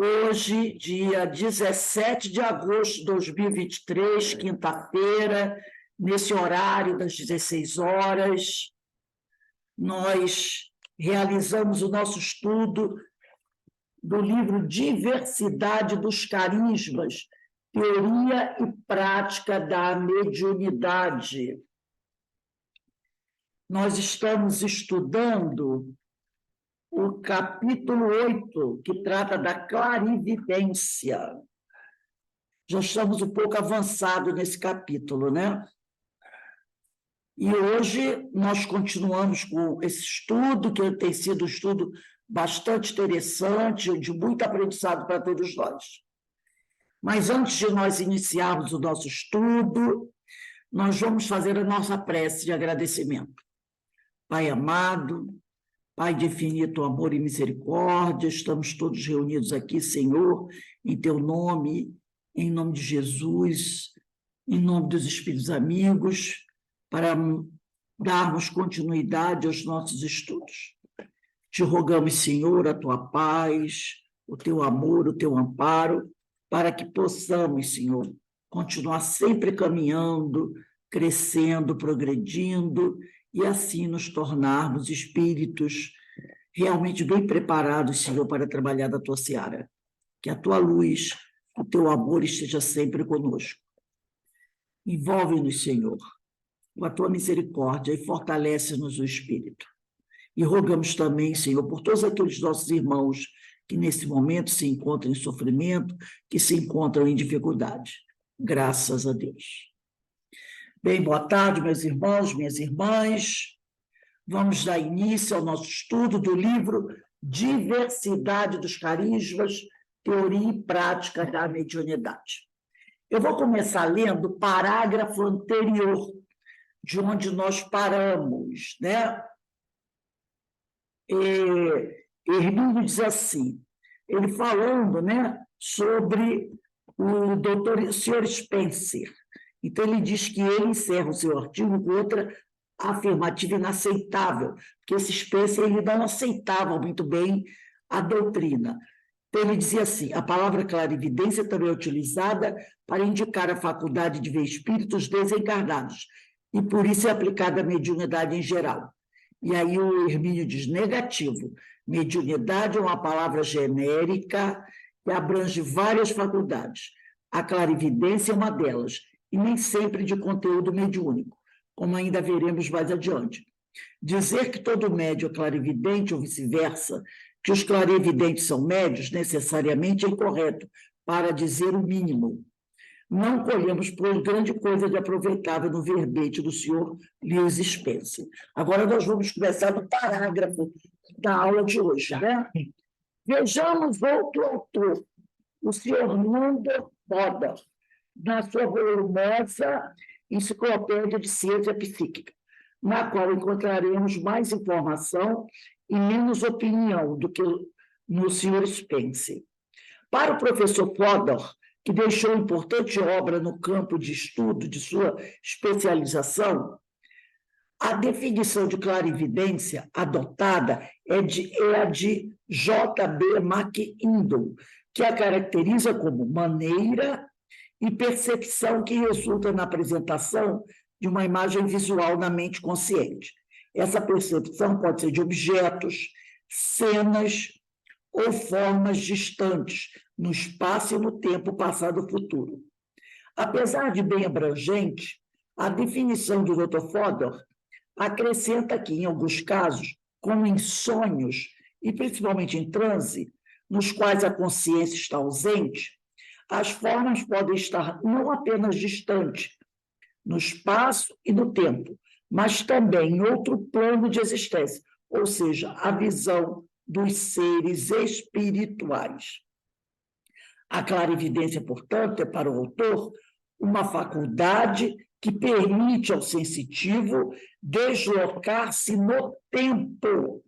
Hoje, dia 17 de agosto de 2023, quinta-feira, nesse horário das 16 horas, nós realizamos o nosso estudo do livro Diversidade dos Carismas, Teoria e Prática da Mediunidade. Nós estamos estudando o capítulo 8, que trata da clarividência. Já estamos um pouco avançados nesse capítulo, né? E hoje nós continuamos com esse estudo, que tem sido um estudo bastante interessante, de muito aprendizado para todos nós. Mas antes de nós iniciarmos o nosso estudo, nós vamos fazer a nossa prece de agradecimento. Pai amado, Pai de infinito amor e misericórdia, estamos todos reunidos aqui, Senhor, em Teu nome, em nome de Jesus, em nome dos Espíritos amigos, para darmos continuidade aos nossos estudos. Te rogamos, Senhor, a Tua paz, o Teu amor, o Teu amparo, para que possamos, Senhor, continuar sempre caminhando, crescendo, progredindo, e assim nos tornarmos espíritos realmente bem preparados, Senhor, para trabalhar da Tua seara. Que a Tua luz, o Teu amor esteja sempre conosco. Envolve-nos, Senhor, com a Tua misericórdia e fortalece-nos o espírito. E rogamos também, Senhor, por todos aqueles nossos irmãos que nesse momento se encontram em sofrimento, que se encontram em dificuldade. Graças a Deus. Bem, boa tarde, meus irmãos, minhas irmãs. Vamos dar início ao nosso estudo do livro Diversidade dos Carismas, Teoria e Prática da Mediunidade. Eu vou começar lendo o parágrafo anterior, de onde nós paramos, né? Hermínio diz assim, ele falando, né, sobre o Sr. Spencer. Então, ele diz que ele encerra o seu artigo com outra afirmativa inaceitável, porque esse Spencer ele não aceitava muito bem a doutrina. Então, ele dizia assim, a palavra clarividência também é utilizada para indicar a faculdade de ver espíritos desencarnados, e por isso é aplicada à mediunidade em geral. E aí o Hermínio diz, negativo, mediunidade é uma palavra genérica que abrange várias faculdades. A clarividência é uma delas, e nem sempre de conteúdo mediúnico, como ainda veremos mais adiante. Dizer que todo médium é clarividente ou vice-versa, que os clarividentes são médios, necessariamente é incorreto, para dizer o mínimo. Não colhemos, pois, grande coisa de aproveitável no verbete do senhor Lewis Spencer. Agora nós vamos começar do parágrafo da aula de hoje, né? Vejamos outro autor, o senhor Nando Boda, na sua volumosa Enciclopédia de Ciência Psíquica, na qual encontraremos mais informação e menos opinião do que no Sr. Spencer. Para o professor Fodor, que deixou importante obra no campo de estudo de sua especialização, a definição de clarividência adotada é a de J.B. McIndle, que a caracteriza como maneira e percepção que resulta na apresentação de uma imagem visual na mente consciente. Essa percepção pode ser de objetos, cenas ou formas distantes, no espaço e no tempo passado ou futuro. Apesar de bem abrangente, a definição do Dr. Fodor acrescenta que, em alguns casos, como em sonhos, e principalmente em transe, nos quais a consciência está ausente, as formas podem estar não apenas distantes, no espaço e no tempo, mas também em outro plano de existência, ou seja, a visão dos seres espirituais. A clarividência, portanto, é para o autor uma faculdade que permite ao sensitivo deslocar-se no tempo,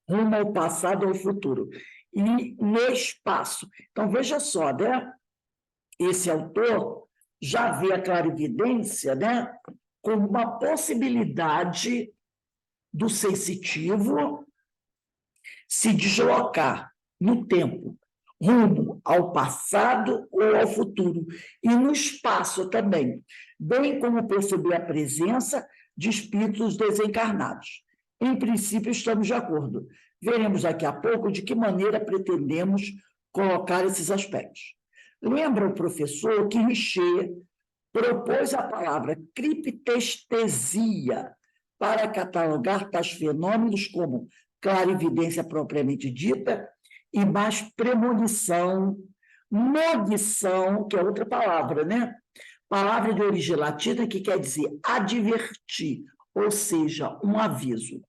rumo ao passado ou ao futuro, e no espaço. Então, veja só, né? Esse autor já vê a clarividência, né, como uma possibilidade do sensitivo se deslocar no tempo, rumo ao passado ou ao futuro, e no espaço também, bem como perceber a presença de espíritos desencarnados. Em princípio, estamos de acordo. Veremos daqui a pouco de que maneira pretendemos colocar esses aspectos. Lembra o professor que Richer propôs a palavra criptestesia para catalogar tais fenômenos como clarividência propriamente dita e mais premonição, monição, que é outra palavra, né? Palavra de origem latina que quer dizer advertir, ou seja, um aviso.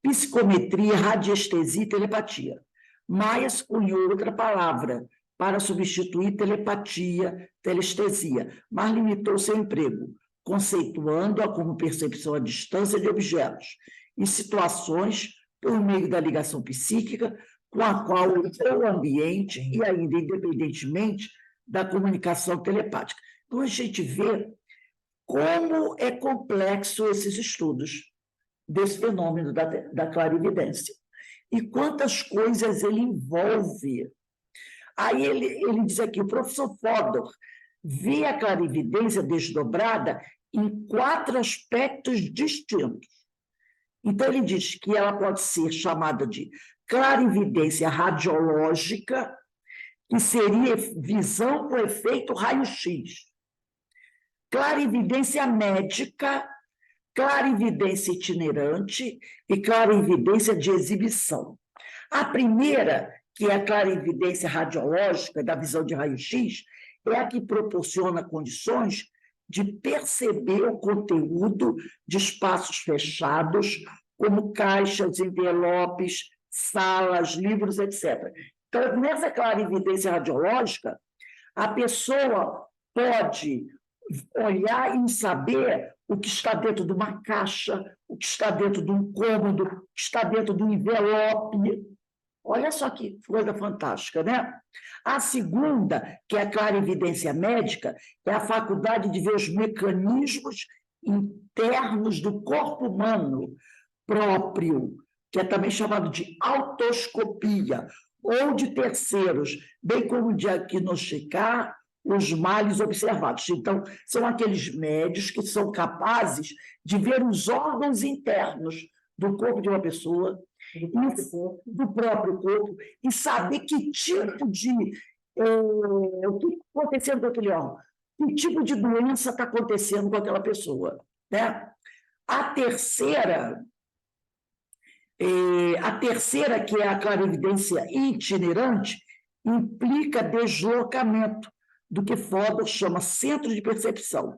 Psicometria, radiestesia e telepatia. Myers cunhou outra palavra para substituir telepatia, telestesia, mas limitou seu emprego, conceituando-a como percepção à distância de objetos e situações por meio da ligação psíquica com a qual o ambiente e ainda independentemente da comunicação telepática. Então, a gente vê como é complexo esses estudos desse fenômeno da clarividência. E quantas coisas ele envolve. Aí ele diz aqui, o professor Fodor vê a clarividência desdobrada em 4 aspectos distintos. Então, ele diz que ela pode ser chamada de clarividência radiológica, que seria visão com efeito raio-x. Clarividência médica, clarividência itinerante e clarividência de exibição. A primeira, que é a clarividência radiológica, da visão de raio-x, é a que proporciona condições de perceber o conteúdo de espaços fechados, como caixas, envelopes, salas, livros, etc. Então, nessa clarividência radiológica, a pessoa pode olhar e saber o que está dentro de uma caixa, o que está dentro de um cômodo, o que está dentro de um envelope. Olha só que coisa fantástica, né? A segunda, que é a clarividência médica, é a faculdade de ver os mecanismos internos do corpo humano próprio, que é também chamado de autoscopia, ou de terceiros, bem como diagnosticar os males observados. Então, são aqueles médios que são capazes de ver os órgãos internos do corpo de uma pessoa, do próprio corpo, e saber que tipo de... o que está acontecendo com aquele órgão, que tipo de doença está acontecendo com aquela pessoa. Né? A terceira, que é a clarividência itinerante, implica deslocamento, do que Fodor chama centro de percepção.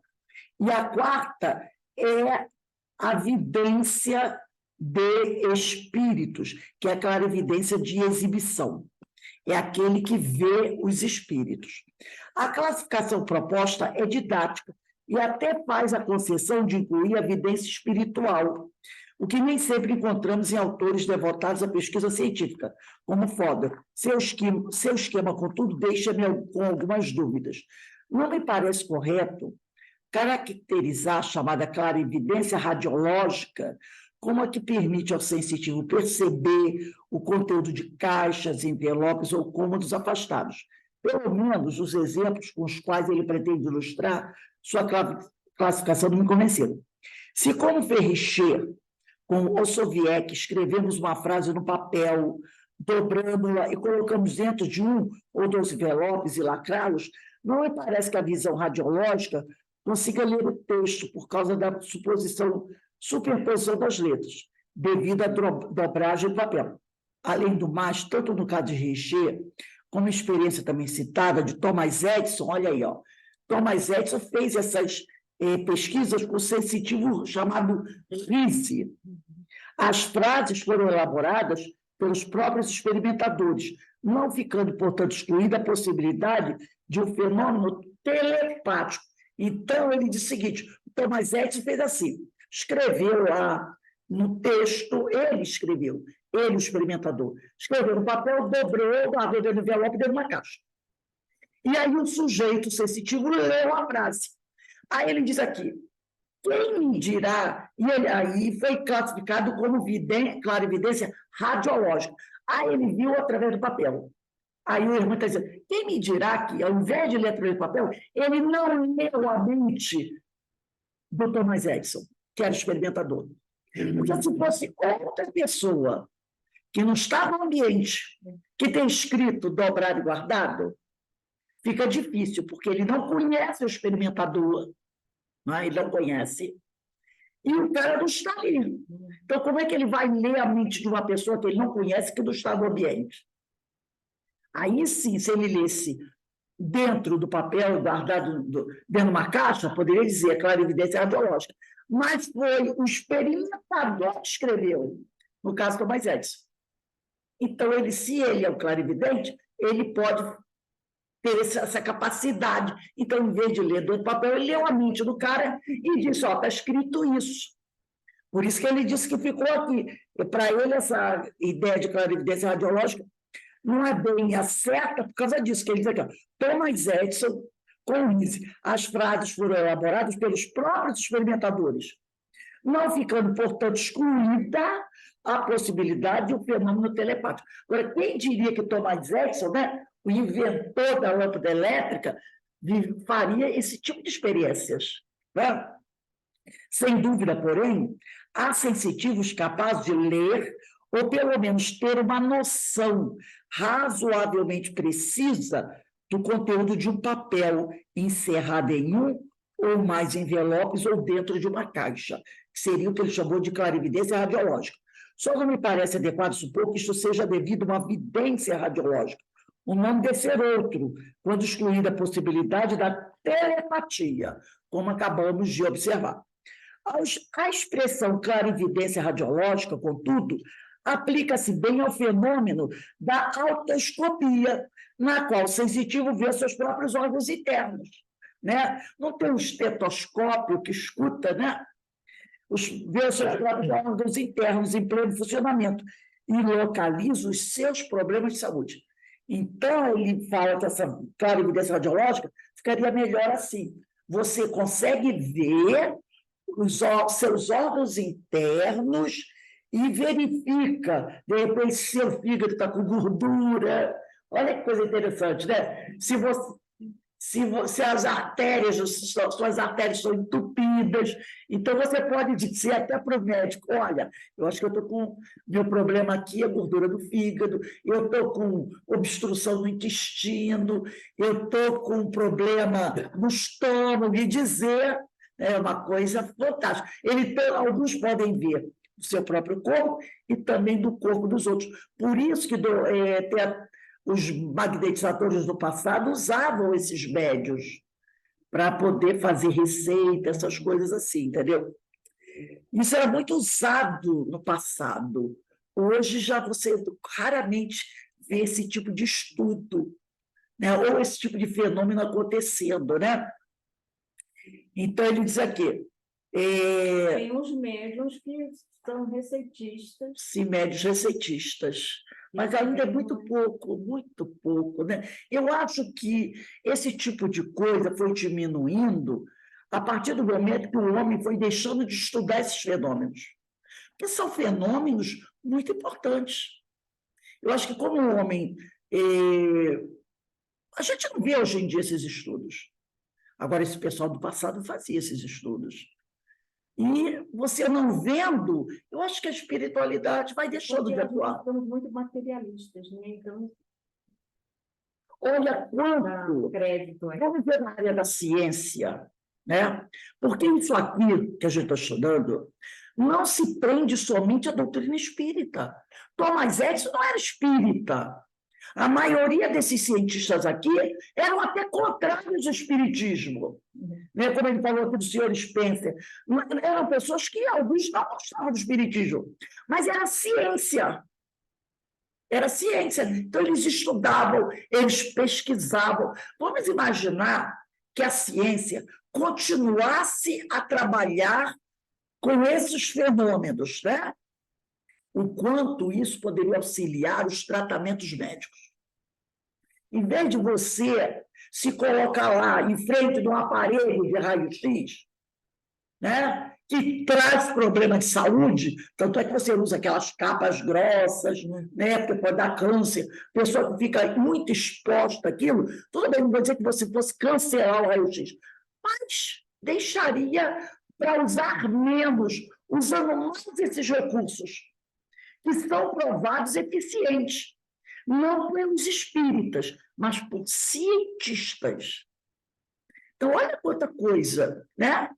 E a quarta é a vidência de espíritos, que é a clarividência de exibição. É aquele que vê os espíritos. A classificação proposta é didática e até faz a concessão de incluir a vidência espiritual, o que nem sempre encontramos em autores devotados à pesquisa científica, como Fodor. Seu esquema, contudo, deixa-me com algumas dúvidas. Não me parece correto caracterizar a chamada clarividência radiológica como a que permite ao sensitivo perceber o conteúdo de caixas, envelopes ou cômodos afastados. Pelo menos os exemplos com os quais ele pretende ilustrar sua classificação não me convenceram. Se, como Ferricher, com Ossoviec, escrevemos uma frase no papel, dobrando-la e colocamos dentro de um ou dois envelopes e lacrá-los, não me parece que a visão radiológica consiga ler o texto por causa da superposição das letras, devido à dobragem do papel. Além do mais, tanto no caso de Richer, como a experiência também citada de Thomas Edison, olha aí, ó, Thomas Edison fez essas pesquisas com o sensitivo chamado RISE. As frases foram elaboradas pelos próprios experimentadores, não ficando, portanto, excluída a possibilidade de um fenômeno telepático. Então, ele diz o seguinte, Thomas Edison fez assim, escreveu lá no texto, ele escreveu, ele, o experimentador, escreveu no papel, dobrou, guardou dentro do envelope, dentro de uma caixa. E aí o sujeito sensitivo leu a frase. Aí ele diz aqui, quem me dirá? E ele aí foi classificado como clarividência radiológica. Aí ele viu através do papel. Aí o irmão está dizendo, quem me dirá que, ao invés de ler através do papel, ele não leu a mente do Thomas Edison, que era experimentador. Porque se fosse outra pessoa que não está no ambiente, que tem escrito dobrado e guardado, fica difícil, porque ele não conhece o experimentador, né? Ele não conhece, e o cara não está ali. Então, como é que ele vai ler a mente de uma pessoa que ele não conhece, que não está no ambiente? Aí sim, se ele lesse dentro do papel, guardado dentro de uma caixa, poderia dizer clarividência radiológica. Mas foi o experimentador que escreveu, no caso do Thomas Edison. Então, se ele é o clarividente, ele pode ter essa capacidade. Então, em vez de ler do papel, ele leu a mente do cara e disse, está escrito isso. Por isso que ele disse que ficou aqui. Para ele, essa ideia de clarividência radiológica não é bem a certa por causa disso, que ele diz aqui, ó, Thomas Edison corrige. As frases foram elaboradas pelos próprios experimentadores, não ficando, portanto, excluída a possibilidade de um fenômeno telepático. Agora, quem diria que Thomas Edison, né, o inventor da lâmpada elétrica, faria esse tipo de experiências? Né? Sem dúvida, porém, há sensitivos capazes de ler ou, pelo menos, ter uma noção razoavelmente precisa do conteúdo de um papel encerrado em um ou mais envelopes ou dentro de uma caixa, que seria o que ele chamou de clarividência radiológica. Só não me parece adequado supor que isto seja devido a uma vidência radiológica. O nome deve ser outro, quando excluída a possibilidade da telepatia, como acabamos de observar. A expressão clarividência radiológica, contudo, aplica-se bem ao fenômeno da autoescopia, na qual o sensitivo vê seus próprios órgãos internos. Né? Não tem um estetoscópio que escuta, né? Vê os seus próprios órgãos internos em pleno funcionamento e localiza os seus problemas de saúde. Então, ele fala que essa clarividência radiológica ficaria melhor assim. Você consegue ver os seus órgãos internos e verifica, de repente, se seu fígado está com gordura. Olha que coisa interessante, né? Se as artérias, suas artérias estão entupidas, então você pode dizer até para o médico, olha, eu acho que eu estou com, meu problema aqui é gordura do fígado, eu estou com obstrução no intestino, eu estou com um problema no estômago, e dizer é uma coisa fantástica. Alguns podem ver o seu próprio corpo e também do corpo dos outros. Por isso que os magnetizadores do passado usavam esses médios para poder fazer receita, essas coisas assim, entendeu? Isso era muito usado no passado. Hoje já você raramente vê esse tipo de estudo, né? Ou esse tipo de fenômeno acontecendo, né? Então, ele diz aqui... Tem uns médiuns que são receitistas. Sim, médios receitistas. Mas ainda é muito pouco, né? Eu acho que esse tipo de coisa foi diminuindo a partir do momento que o homem foi deixando de estudar esses fenômenos. Porque são fenômenos muito importantes. Eu acho que como o homem... a gente não vê hoje em dia esses estudos. Agora, esse pessoal do passado fazia esses estudos. E você não vendo, eu acho que a espiritualidade vai deixando de atuar. Somos muito materialistas, né? Então, olha quanto... crédito. Vamos ver na área da ciência, né? Porque isso aqui que a gente está estudando não se prende somente à doutrina espírita. Thomas Edison não era espírita. A maioria desses cientistas aqui eram até contrários ao espiritismo. Né? Como ele falou aqui do senhor Spencer. Eram pessoas que alguns não gostavam do espiritismo, mas era ciência. Era ciência. Então, eles estudavam, eles pesquisavam. Vamos imaginar que a ciência continuasse a trabalhar com esses fenômenos, né? O quanto isso poderia auxiliar os tratamentos médicos. Em vez de você se colocar lá em frente de um aparelho de raio-x, né? que traz problema de saúde, tanto é que você usa aquelas capas grossas, né, porque pode dar câncer, pessoa que fica muito exposta àquilo, tudo bem, não vou dizer que você fosse cancelar o raio-x, mas deixaria para usar menos, usando mais esses recursos, que são provados eficientes, não pelos espíritas, mas por cientistas. Então, olha quanta coisa, né?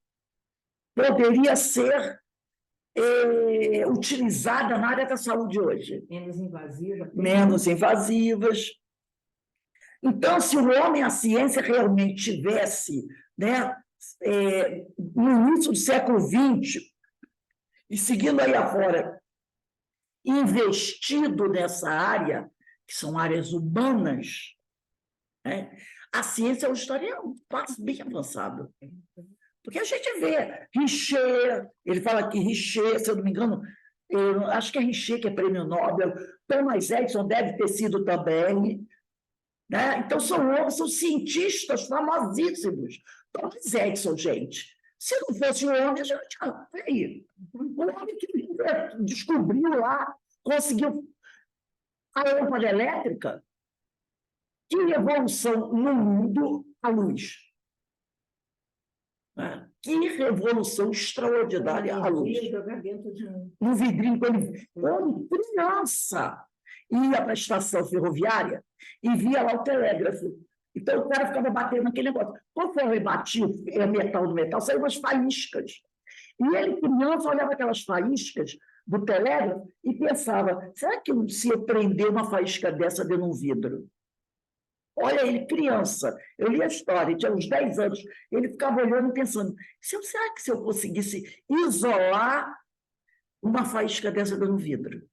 Poderia ser utilizada na área da saúde hoje. Menos invasiva. Menos invasivas. Então, se o homem, a ciência realmente tivesse, né, no início do século XX, e seguindo aí afora, investido nessa área, que são áreas humanas, né, a ciência hoje estaria um passo bem avançado. Porque a gente vê Richer, ele fala que Richer, se eu não me engano, eu acho que é Richer que é prêmio Nobel, Thomas Edison deve ter sido também, né? Então são cientistas famosíssimos. Thomas Edison, gente, se não fosse o homem, a gente, peraí, o homem que descobriu lá, conseguiu a lâmpada elétrica, que evolução no mundo à luz. Que revolução extraordinária à luz. No vidrinho, quando criança ia para a estação ferroviária e via lá o telégrafo. Então, o cara ficava batendo naquele negócio. Conforme batia o metal do metal, saíam umas faíscas. E ele, criança, olhava aquelas faíscas do telégrafo e pensava, será que se eu prender uma faísca dessa dentro de um vidro? Olha ele, criança, eu li a história, tinha uns 10 anos, ele ficava olhando e pensando, será que se eu conseguisse isolar uma faísca dessa dentro do vidro?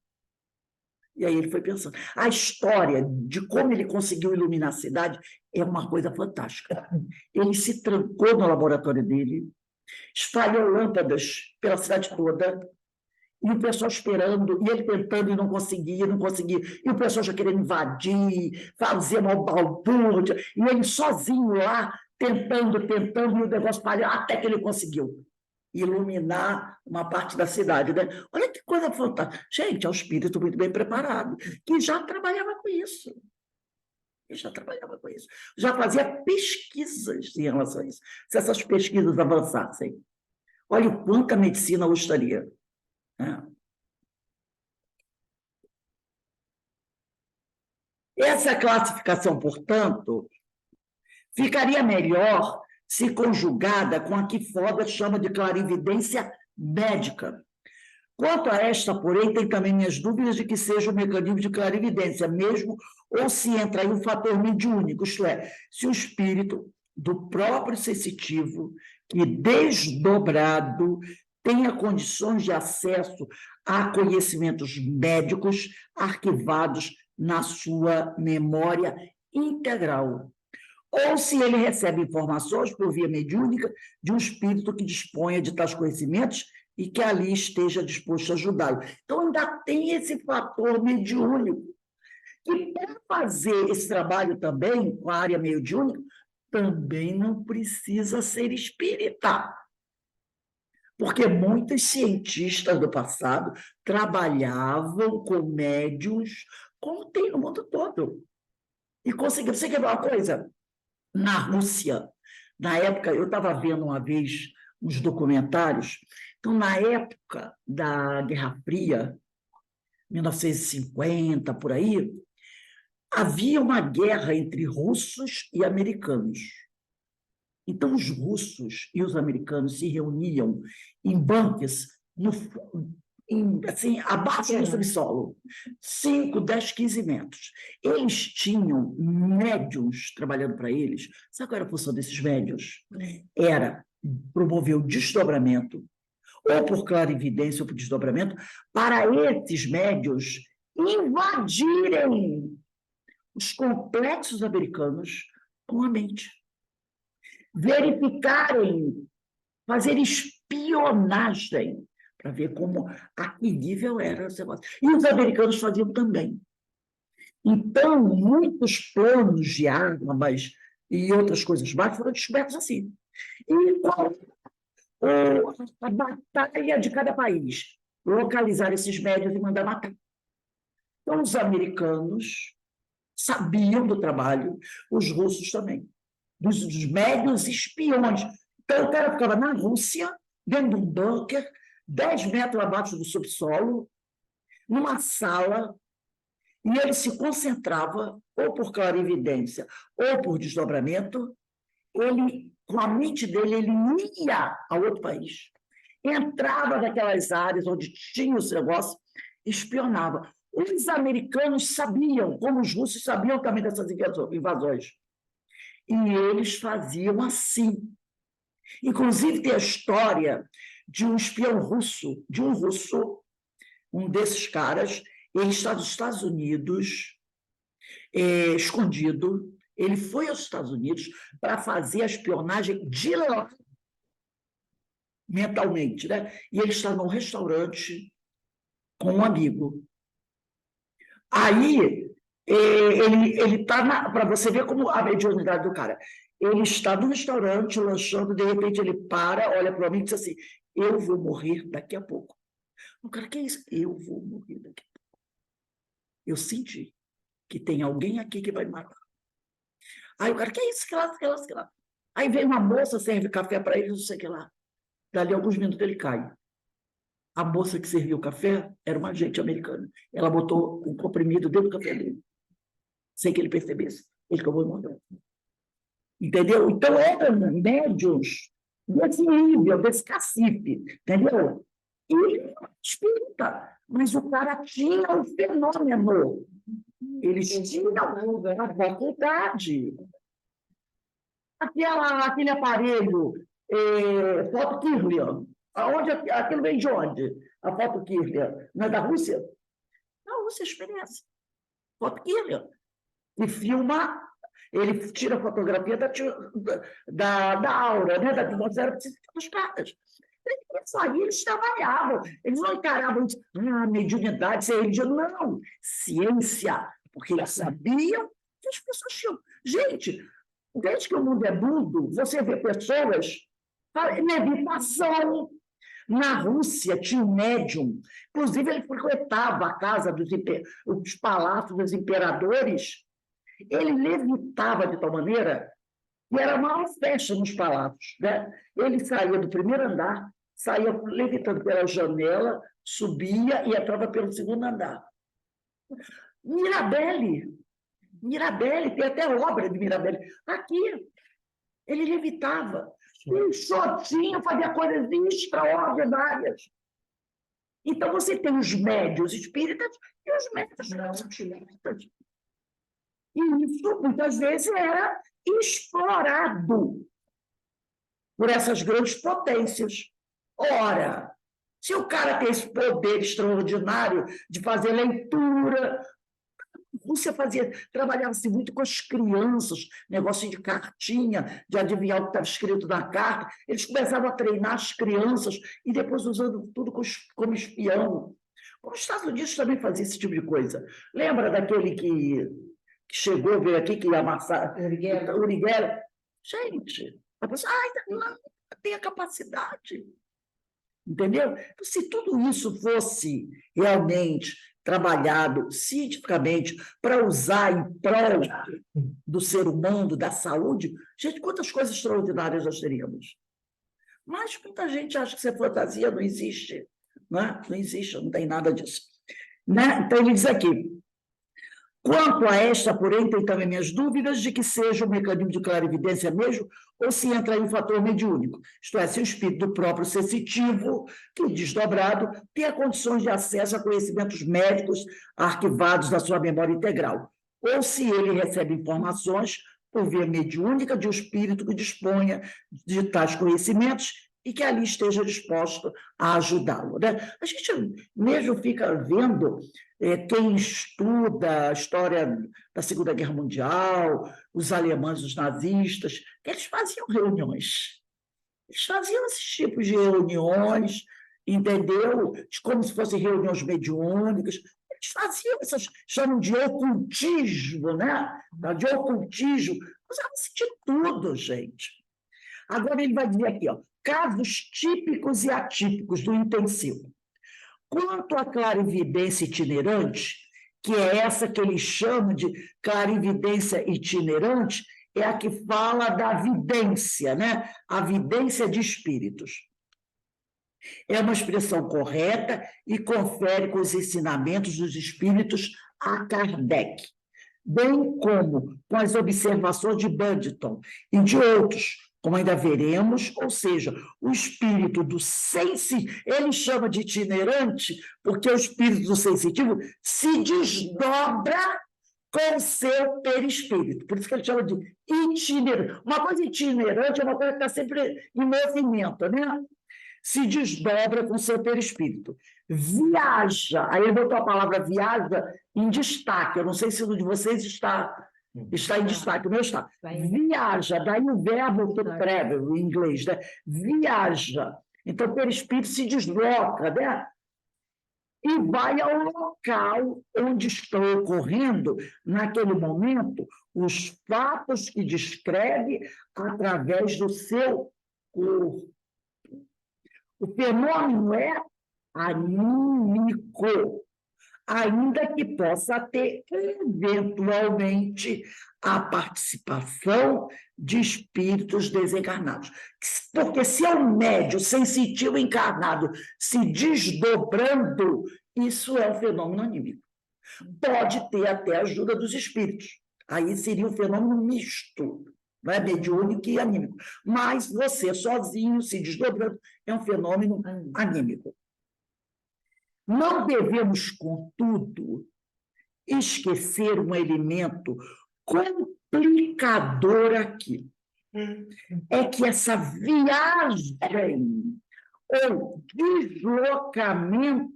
E aí ele foi pensando. A história de como ele conseguiu iluminar a cidade é uma coisa fantástica. Ele se trancou no laboratório dele, espalhou lâmpadas pela cidade toda, e o pessoal esperando, e ele tentando e não conseguia, e o pessoal já querendo invadir, fazer uma balbúrdia, e ele sozinho lá, tentando, e o negócio falhou, até que ele conseguiu iluminar uma parte da cidade, né? Olha que coisa fantástica. Gente, é um espírito muito bem preparado, que já trabalhava com isso. Já fazia pesquisas em relação a isso. Se essas pesquisas avançassem, olha o quanto a medicina hoje estaria. Essa classificação, portanto, ficaria melhor se conjugada com a que Fodor chama de clarividência médica. Quanto a esta, porém, tem também minhas dúvidas de que seja um mecanismo de clarividência mesmo, ou se entra aí um fator mediúnico, isto é, se o espírito do próprio sensitivo, que desdobrado tenha condições de acesso a conhecimentos médicos arquivados na sua memória integral. Ou se ele recebe informações por via mediúnica de um espírito que disponha de tais conhecimentos e que ali esteja disposto a ajudá-lo. Então, ainda tem esse fator mediúnico, que para fazer esse trabalho também, com a área mediúnica, também não precisa ser espírita. Porque muitos cientistas do passado trabalhavam com médiuns, como tem no mundo todo. E conseguiram. Você quer ver uma coisa? Na Rússia, na época, eu estava vendo uma vez uns documentários, então, na época da Guerra Fria, 1950, por aí, havia uma guerra entre russos e americanos. Então, os russos e os americanos se reuniam em bunkers, assim, abaixo do subsolo, 5, 10, 15 metros. Eles tinham médiums trabalhando para eles. Sabe qual era a função desses médiums? Era promover o desdobramento, ou por clarividência ou por desdobramento, para esses médiums invadirem os complexos americanos com a mente. Verificarem, fazer espionagem, para ver como a que nível era esse negócio. E os americanos faziam também. Então, muitos planos de armas e outras coisas mais foram descobertos assim. E qual a batalha de cada país, localizar esses médios e mandar matar. Então, os americanos sabiam do trabalho, os russos também, dos médios espiões. Então, o cara ficava na Rússia, dentro de um bunker, 10 metros abaixo do subsolo, numa sala, e ele se concentrava, ou por clarividência, ou por desdobramento, ele, com a mente dele, ele ia a outro país, entrava naquelas áreas onde tinha os negócios, espionava. Os americanos sabiam, como os russos sabiam também dessas invasões, e eles faziam assim. Inclusive, tem a história de um espião russo, um desses caras, ele está nos Estados Unidos, escondido, ele foi aos Estados Unidos para fazer a espionagem de lá, mentalmente, né? E ele está num restaurante com um amigo. Aí, ele está, para você ver como a mediunidade do cara, ele está no restaurante, lanchando, de repente ele para, olha para o amigo e diz assim, eu vou morrer daqui a pouco. O cara, que é isso? Eu vou morrer daqui a pouco. Eu senti que tem alguém aqui que vai me matar. Aí o cara, que é isso? Que lá. Aí vem uma moça, serve café para ele, não sei o que lá. Dali a alguns minutos ele cai. A moça que serviu o café era uma agente americana. Ela botou um comprimido dentro do café dele, sem que ele percebesse. Ele acabou de morrer. Entendeu? Então, eram médiuns desse nível, desse cacife, entendeu? E espírita, mas o cara tinha um fenômeno. Eles tinham a faculdade. Aquele aparelho, foto Kirlian, aquilo vem de onde? A foto Kirlian, não é da Rússia? Não, Rússia é experiência. Foto Kirlian. E filma, ele tira a fotografia da aura, né, da atmosfera das cartas. Isso aí eles trabalhavam, eles não encaravam mediunidade, religião, não, ciência, porque eles sabiam que as pessoas tinham. Gente, desde que o mundo é mundo, você vê pessoas, levitação. Na Rússia tinha um médium, inclusive ele frequentava a casa os palácios dos imperadores, ele levitava de tal maneira que era uma festa nos palácios, né? Ele saía do primeiro andar, saía levitando pela janela, subia e entrava pelo segundo andar. Mirabelli, tem até obra de Mirabelli. Aqui, ele levitava. Um shotinho fazia coisas extraordinárias. Então, você tem os médios espíritas e os médios não espíritas. E isso, muitas vezes, era explorado por essas grandes potências. Ora, se o cara tem esse poder extraordinário de fazer leitura, a Rússia trabalhava-se muito com as crianças, negócio de cartinha, de adivinhar o que estava escrito na carta. Eles começavam a treinar as crianças e depois usando tudo como espião. Os Estados Unidos também fazia esse tipo de coisa. Lembra daquele que chegou, veio aqui, que ia amassar Uri Geller? Gente, a pessoa não tem a capacidade. Entendeu? Então, se tudo isso fosse realmente trabalhado cientificamente para usar em prol do ser humano, da saúde, gente, quantas coisas extraordinárias nós teríamos. Mas muita gente acha que isso é fantasia, não existe. Não existe, não tem nada disso. Né? Então, ele diz aqui, quanto a esta, porém, tem também minhas dúvidas de que seja um mecanismo de clarividência mesmo, ou se entra aí um fator mediúnico, isto é, se o espírito do próprio sensitivo, que desdobrado, tenha condições de acesso a conhecimentos médicos arquivados na sua memória integral, ou se ele recebe informações por via mediúnica de um espírito que disponha de tais conhecimentos e que ali esteja disposto a ajudá-lo. Né? A gente mesmo fica vendo quem estuda a história da Segunda Guerra Mundial, os alemães, os nazistas, eles faziam reuniões. Eles faziam esses tipos de reuniões, entendeu? Como se fossem reuniões mediúnicas. Eles faziam essas, chamam de ocultismo, né? De ocultismo. Usava-se de tudo, gente. Agora ele vai dizer aqui, ó, casos típicos e atípicos do intensivo. Quanto à clarividência itinerante, que é essa que eles chamam de clarividência itinerante, é a que fala da vidência, né? A vidência de espíritos. É uma expressão correta e confere com os ensinamentos dos espíritos a Kardec, bem como com as observações de Budington e de outros, como ainda veremos, ou seja, o espírito do sensitivo, ele chama de itinerante, porque o espírito do sensitivo se desdobra com o seu perispírito. Por isso que ele chama de itinerante. Uma coisa itinerante é uma coisa que está sempre em movimento, né? Se desdobra com o seu perispírito. Viaja, aí ele botou a palavra viaja em destaque, eu não sei se o de vocês está em destaque, o meu está. Viaja, daí o verbo travel, em inglês, né? Viaja. Então, o perispírito se desloca, né? E vai ao local onde estão ocorrendo, naquele momento, os fatos que descreve através do seu corpo. O fenômeno é anímico, ainda que possa ter, eventualmente, a participação de espíritos desencarnados. Porque se é um médium sensitivo encarnado se desdobrando, isso é um fenômeno anímico. Pode ter até a ajuda dos espíritos. Aí seria um fenômeno misto, não é mediúnico e anímico. Mas você sozinho, se desdobrando, é um fenômeno anímico. Não devemos, contudo, esquecer um elemento complicador aqui. É que essa viagem ou deslocamento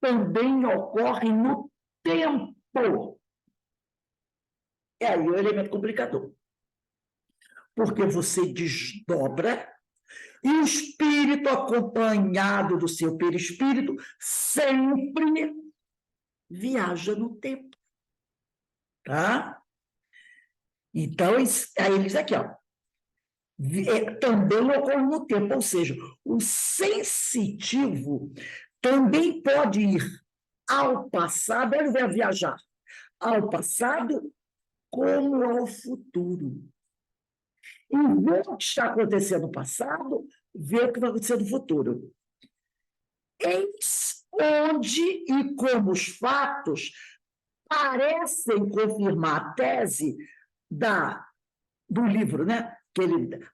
também ocorre no tempo. É aí o elemento complicador. Porque você desdobra e o espírito, acompanhado do seu perispírito, sempre viaja no tempo. Tá? Então, aí ele diz aqui, ó, também ocorre no tempo, ou seja, o sensitivo também pode ir ao passado, ele vai viajar ao passado como ao futuro. E ver o que está acontecendo no passado, ver o que vai acontecer no futuro. Eis onde e como os fatos parecem confirmar a tese do livro, né?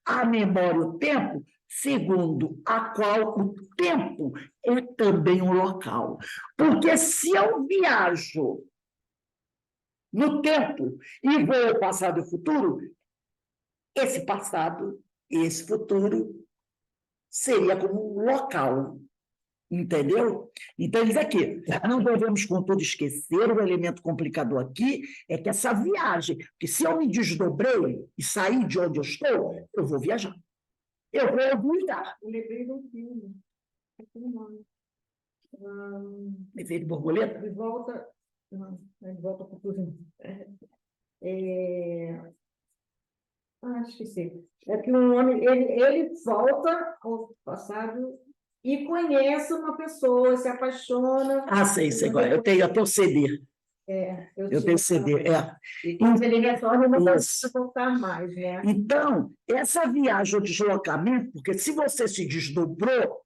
A Memória e o Tempo, segundo a qual o tempo é também um local. Porque se eu viajo no tempo e vou ao passado e ao futuro, esse passado e esse futuro seria como um local, entendeu? Então, ele diz aqui, não devemos, contudo, esquecer, o elemento complicador aqui é que essa viagem, porque se eu me desdobrei e sair de onde eu estou, eu vou viajar. Eu vou a algum lugar. Eu lembrei de um filme. Efeito borboleta? De volta... Não, é de volta para o futuro. Esqueci. É que um homem, ele volta ao passado e conhece uma pessoa, se apaixona. Sei igual. Eu tenho até o CD. Eu tenho CD. E quando ele retorna, não pode voltar mais, né? Então, essa viagem ou deslocamento, porque se você se desdobrou,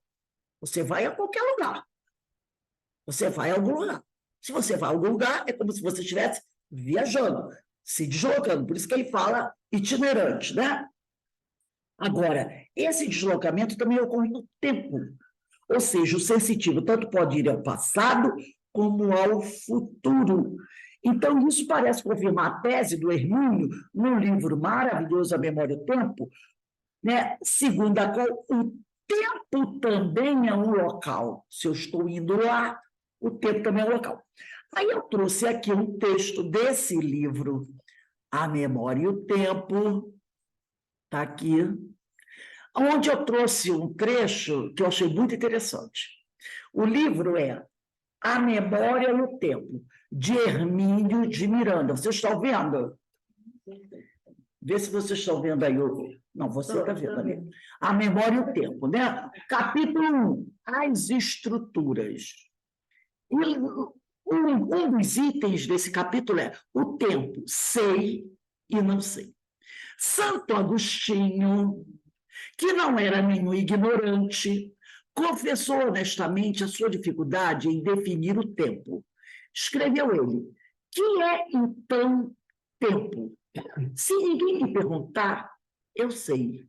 você vai a qualquer lugar. Você vai a algum lugar. Se você vai a algum lugar, é como se você estivesse viajando, se deslocando. Por isso que ele fala itinerante, né? Agora, esse deslocamento também ocorre no tempo. Ou seja, o sensitivo tanto pode ir ao passado como ao futuro. Então, isso parece confirmar a tese do Hermínio, num livro maravilhoso, A Memória e o Tempo, né? Segundo a qual o tempo também é um local. Se eu estou indo lá, o tempo também é um local. Aí eu trouxe aqui um texto desse livro, A Memória e o Tempo, está aqui, onde eu trouxe um trecho que eu achei muito interessante. O livro é A Memória e o Tempo, de Hermínio de Miranda. Vocês estão vendo? Vê se vocês estão vendo aí. Não, você está vendo ali. Também. A memória e o tempo, né? Capítulo 1, as estruturas. E um dos itens desse capítulo é o tempo, sei e não sei. Santo Agostinho, que não era nenhum ignorante, confessou honestamente a sua dificuldade em definir o tempo. Escreveu ele: que é, então, tempo? Se ninguém me perguntar, eu sei.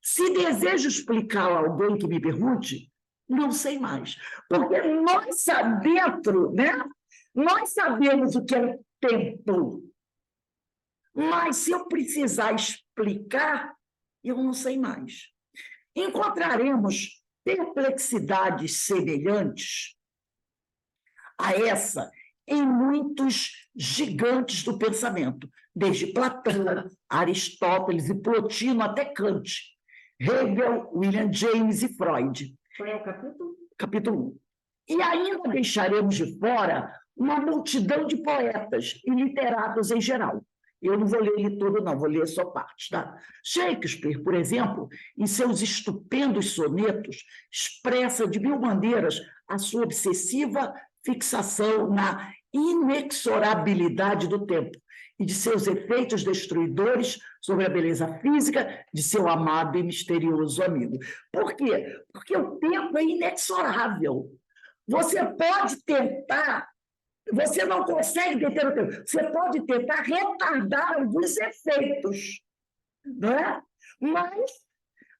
Se desejo explicar a alguém que me pergunte, não sei mais. Porque nós dentro, né? Nós sabemos o que é o tempo. Mas se eu precisar explicar, eu não sei mais. Encontraremos perplexidades semelhantes a essa em muitos gigantes do pensamento, desde Platão, Aristóteles e Plotino até Kant, Hegel, William James e Freud. Qual é o capítulo? Capítulo 1. E ainda deixaremos de fora uma multidão de poetas e literatos em geral. Eu não vou ler ele todo, não, vou ler só parte, tá? Shakespeare, por exemplo, em seus estupendos sonetos, expressa de mil maneiras a sua obsessiva fixação na inexorabilidade do tempo e de seus efeitos destruidores sobre a beleza física de seu amado e misterioso amigo. Por quê? Porque o tempo é inexorável. Você pode tentar, você não consegue deter o tempo, você pode tentar retardar alguns efeitos, não é? Mas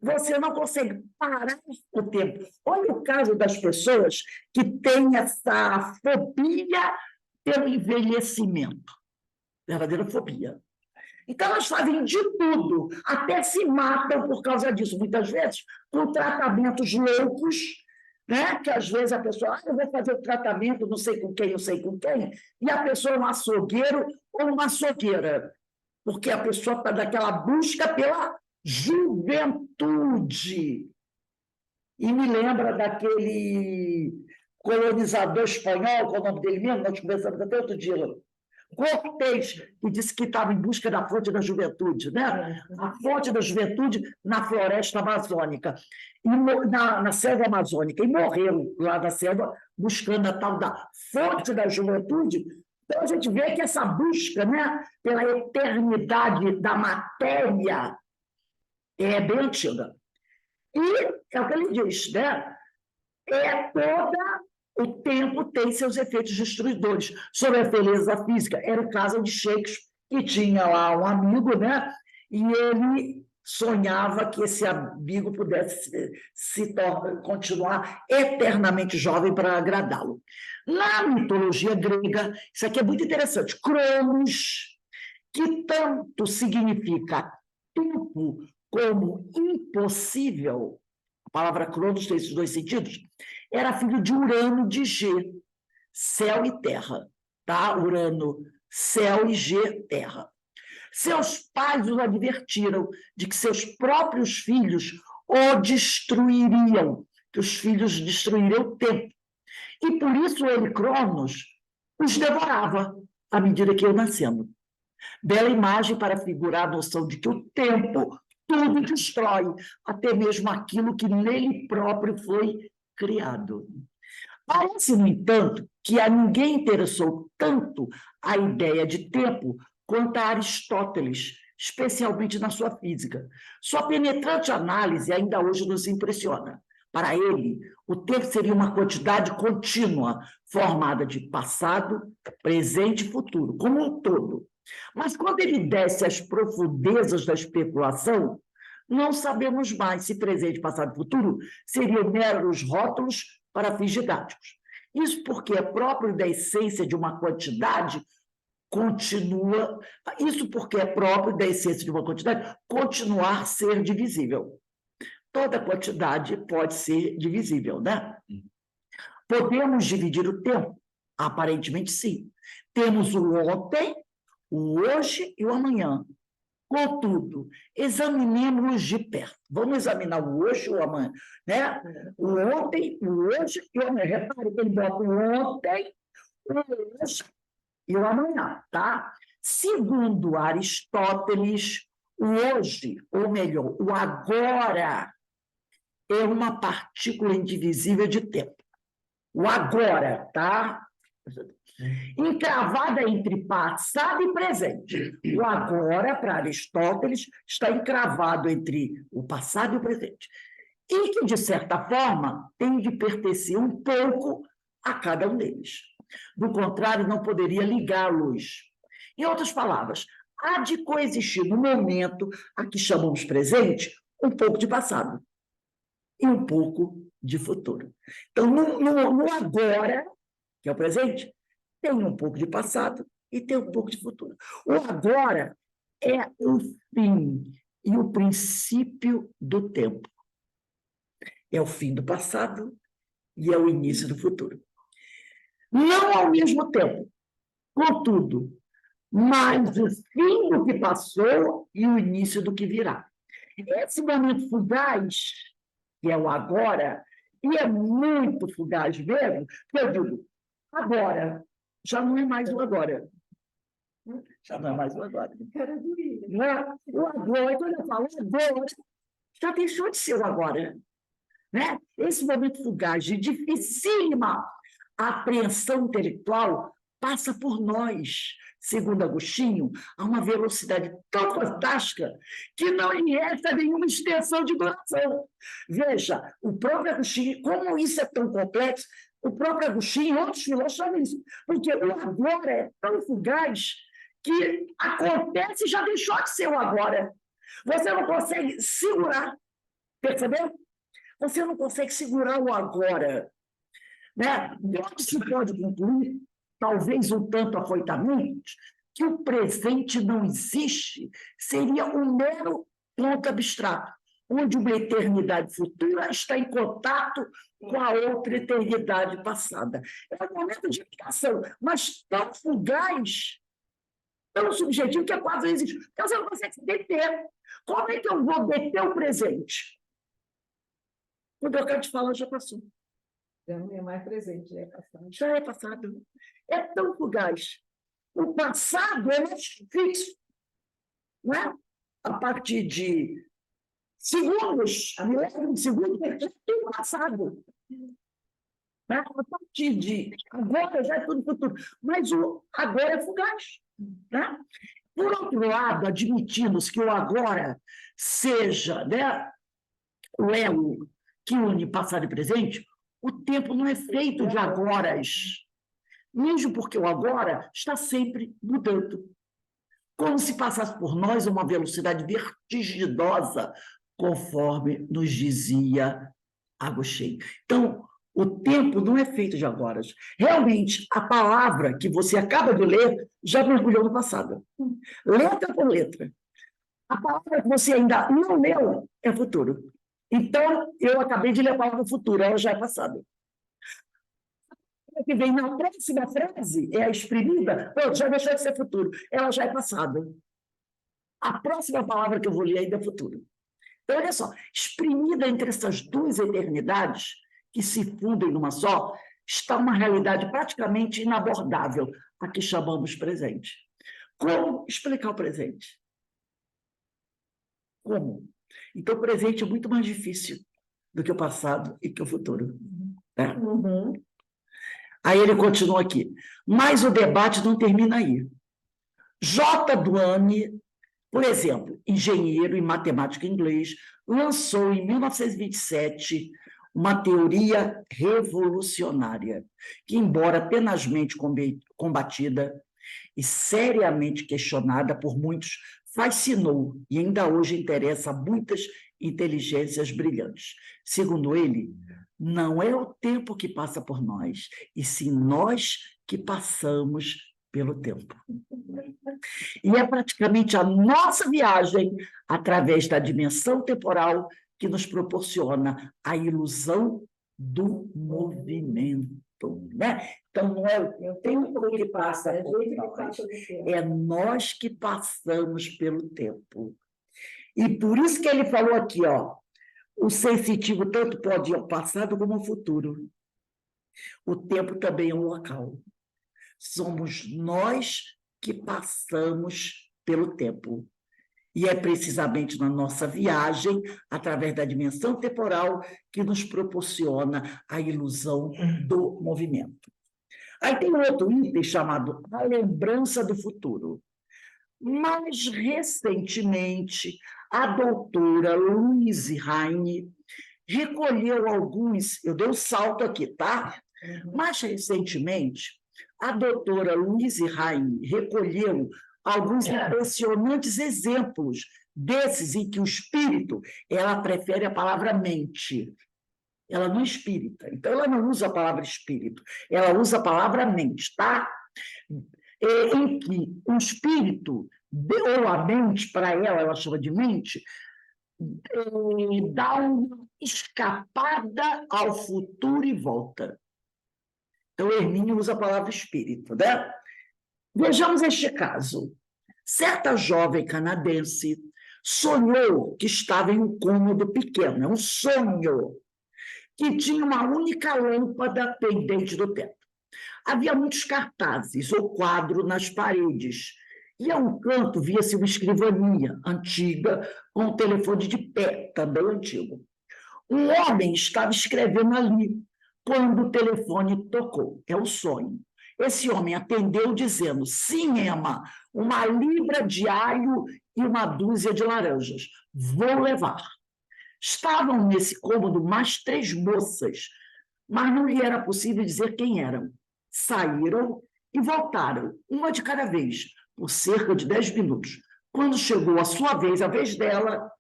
você não consegue parar o tempo. Olha o caso das pessoas que têm essa fobia pelo envelhecimento, verdadeira fobia. Então, elas fazem de tudo, até se matam por causa disso, muitas vezes, com tratamentos loucos, né? Que às vezes a pessoa, eu vou fazer o tratamento, não sei com quem, não sei com quem, e a pessoa é um açougueiro ou uma açougueira, porque a pessoa está naquela busca pela juventude. E me lembra daquele colonizador espanhol, qual é o nome dele mesmo? Nós conversamos até outro dia, Cortés, que disse que estava em busca da fonte da juventude, né? A fonte da juventude na floresta amazônica, e na selva amazônica, e morreram lá na selva buscando a tal da fonte da juventude. Então, a gente vê que essa busca, né, pela eternidade da matéria é bem antiga. E é o que ele diz, né? O tempo tem seus efeitos destruidores sobre a beleza física. Era o caso de Shakespeare, que tinha lá um amigo, né? E ele sonhava que esse amigo pudesse continuar eternamente jovem para agradá-lo. Na mitologia grega, isso aqui é muito interessante, Cronos, que tanto significa tempo como impossível, a palavra Cronos tem esses dois sentidos, era filho de Urano de G, céu e terra, tá? Urano, céu, e G, terra. Seus pais o advertiram de que seus próprios filhos o destruiriam, que os filhos destruiriam o tempo. E por isso ele, Cronos, os devorava à medida que iam nascendo. Bela imagem para figurar a noção de que o tempo tudo destrói, até mesmo aquilo que nele próprio foi criado. Parece, no entanto, que a ninguém interessou tanto a ideia de tempo quanto a Aristóteles, especialmente na sua física. Sua penetrante análise ainda hoje nos impressiona. Para ele, o tempo seria uma quantidade contínua, formada de passado, presente e futuro, como um todo. Mas quando ele desce às profundezas da especulação, não sabemos mais se presente, passado e futuro seriam meros rótulos para fins didáticos. Isso porque é próprio da essência de uma quantidade continuar a ser divisível. Toda quantidade pode ser divisível, né? Podemos dividir o tempo? Aparentemente, sim. Temos o ontem, o hoje e o amanhã. Contudo, examinemos de perto. Vamos examinar o hoje e o amanhã, né? O ontem, o hoje e o amanhã. Repare que ele bota o ontem, o hoje e o amanhã, tá? Segundo Aristóteles, o hoje, ou melhor, o agora, é uma partícula indivisível de tempo. O agora, tá? Encravada entre passado e presente. O agora, para Aristóteles, está encravado entre o passado e o presente. E que, de certa forma, tem de pertencer um pouco a cada um deles. Do contrário, não poderia ligá-los. Em outras palavras, há de coexistir no momento a que chamamos presente um pouco de passado e um pouco de futuro. Então, no agora, que é o presente, tem um pouco de passado e tem um pouco de futuro. O agora é o fim e o princípio do tempo. É o fim do passado e é o início do futuro. Não ao mesmo tempo, contudo, mas o fim do que passou e o início do que virá. Esse momento fugaz, que é o agora, e é muito fugaz mesmo, porque eu digo, agora, já não é mais o agora. Já não é mais o agora. Não é? O agora, quando eu falo agora, já deixou de ser o agora. Né? Esse momento fugaz de dificílima apreensão intelectual passa por nós, segundo Agostinho, a uma velocidade tão fantástica que não lhe resta nenhuma extensão de duração. Veja, o próprio Agostinho, como isso é tão complexo, o próprio Agostinho e outros filósofos sabem isso, porque o agora é tão fugaz que acontece e já deixou de ser o agora. Você não consegue segurar, percebeu? Você não consegue segurar o agora. Né? Onde se pode concluir, talvez um tanto afoitamente, que o presente não existe, seria um mero ponto abstrato, onde uma eternidade futura está em contato com a outra eternidade passada. É um momento de ligação, mas tão fugaz, tão subjetivo, que é quase não existe. Então, você não consegue se deter. Como é que eu vou deter o presente? Quando eu acabo de falar, já passou. Já não é mais presente, já é passado. Já é passado. É tão fugaz. O passado é mais fixo. Não é? A partir de segundos, milésimos de segundo, já é tudo passado. Né? A partir de agora já é tudo futuro. Mas o agora é fugaz. Né? Por outro lado, admitimos que o agora seja, né, o elo que une passado e presente, o tempo não é feito de agoras, mesmo porque o agora está sempre mudando, como se passasse por nós a uma velocidade vertiginosa, conforme nos dizia Agostinho. Então, o tempo não é feito de agoras. Realmente, a palavra que você acaba de ler já mergulhou no passado, letra por letra. A palavra que você ainda não leu é futuro. Então, eu acabei de ler a palavra futuro, ela já é passada. O que vem na próxima frase é a exprimida, já deixou de ser futuro, ela já é passada. A próxima palavra que eu vou ler ainda é futuro. Então, olha só, exprimida entre essas duas eternidades, que se fundem numa só, está uma realidade praticamente inabordável, a que chamamos presente. Como explicar o presente? Como? Então, o presente é muito mais difícil do que o passado e que o futuro. Né? Uhum. Aí ele continua aqui. Mas o debate não termina aí. J. Duane, por exemplo, engenheiro e matemático inglês, lançou em 1927 uma teoria revolucionária, que, embora tenazmente combatida e seriamente questionada por muitos, fascinou e ainda hoje interessa a muitas inteligências brilhantes. Segundo ele, não é o tempo que passa por nós, e sim nós que passamos pelo tempo. E é praticamente a nossa viagem através da dimensão temporal que nos proporciona a ilusão do movimento. Né? Então, não é o tempo que passa por nós, é nós que passamos pelo tempo. E por isso que ele falou aqui, ó, o sensitivo tanto pode ir ao passado como ao futuro. O tempo também é um local. Somos nós que passamos pelo tempo. E é precisamente na nossa viagem, através da dimensão temporal, que nos proporciona a ilusão do movimento. Aí tem outro item chamado a lembrança do futuro. Mais recentemente, a doutora Louise Raine recolheu alguns, eu dei um salto aqui, tá? Mais recentemente, a doutora Louise Raine recolheu alguns impressionantes exemplos desses em que o espírito, ela prefere a palavra mente. Ela não é espírita, então ela não usa a palavra espírito, ela usa a palavra mente, tá? Em que o espírito, ou a mente, para ela chama de mente, dá uma escapada ao futuro e volta. Então, Hermínio usa a palavra espírito, né? Vejamos este caso. Certa jovem canadense sonhou que estava em um cômodo pequeno, é um sonho, que tinha uma única lâmpada pendente do teto. Havia muitos cartazes ou quadros nas paredes, e a um canto via-se uma escrivaninha antiga com um telefone de pé, também antigo. Um homem estava escrevendo ali quando o telefone tocou. É um sonho. Esse homem atendeu dizendo: sim, Emma, 1 libra de alho e 1 dúzia de laranjas. Vou levar. Estavam nesse cômodo mais 3 moças, mas não lhe era possível dizer quem eram. Saíram e voltaram, uma de cada vez, por cerca de 10 minutos. Quando chegou a sua vez, a vez dela,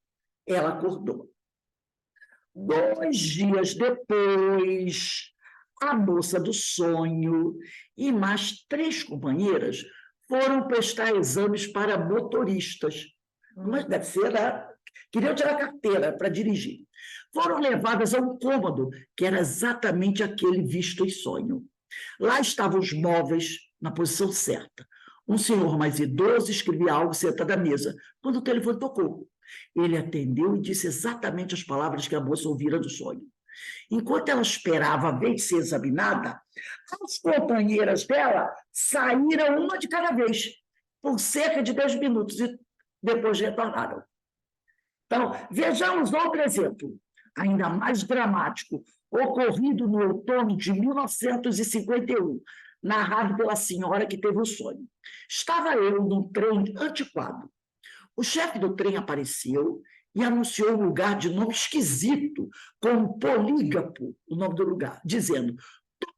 ela acordou. 2 dias depois, a moça do sonho e mais 3 companheiras foram prestar exames para motoristas. Mas deve ser, queriam tirar carteira para dirigir. Foram levadas a um cômodo, que era exatamente aquele visto em sonho. Lá estavam os móveis na posição certa. Um senhor mais idoso escrevia algo sentado à mesa, quando o telefone tocou. Ele atendeu e disse exatamente as palavras que a moça ouvira do sonho. Enquanto ela esperava a vez de ser examinada, as companheiras dela saíram uma de cada vez, por cerca de 10 minutos, e depois retornaram. Então, vejamos outro exemplo, ainda mais dramático, ocorrido no outono de 1951, narrado pela senhora que teve o sonho. Estava eu num trem antiquado. O chefe do trem apareceu e anunciou um lugar de nome esquisito, como Polígapo, o nome do lugar, dizendo: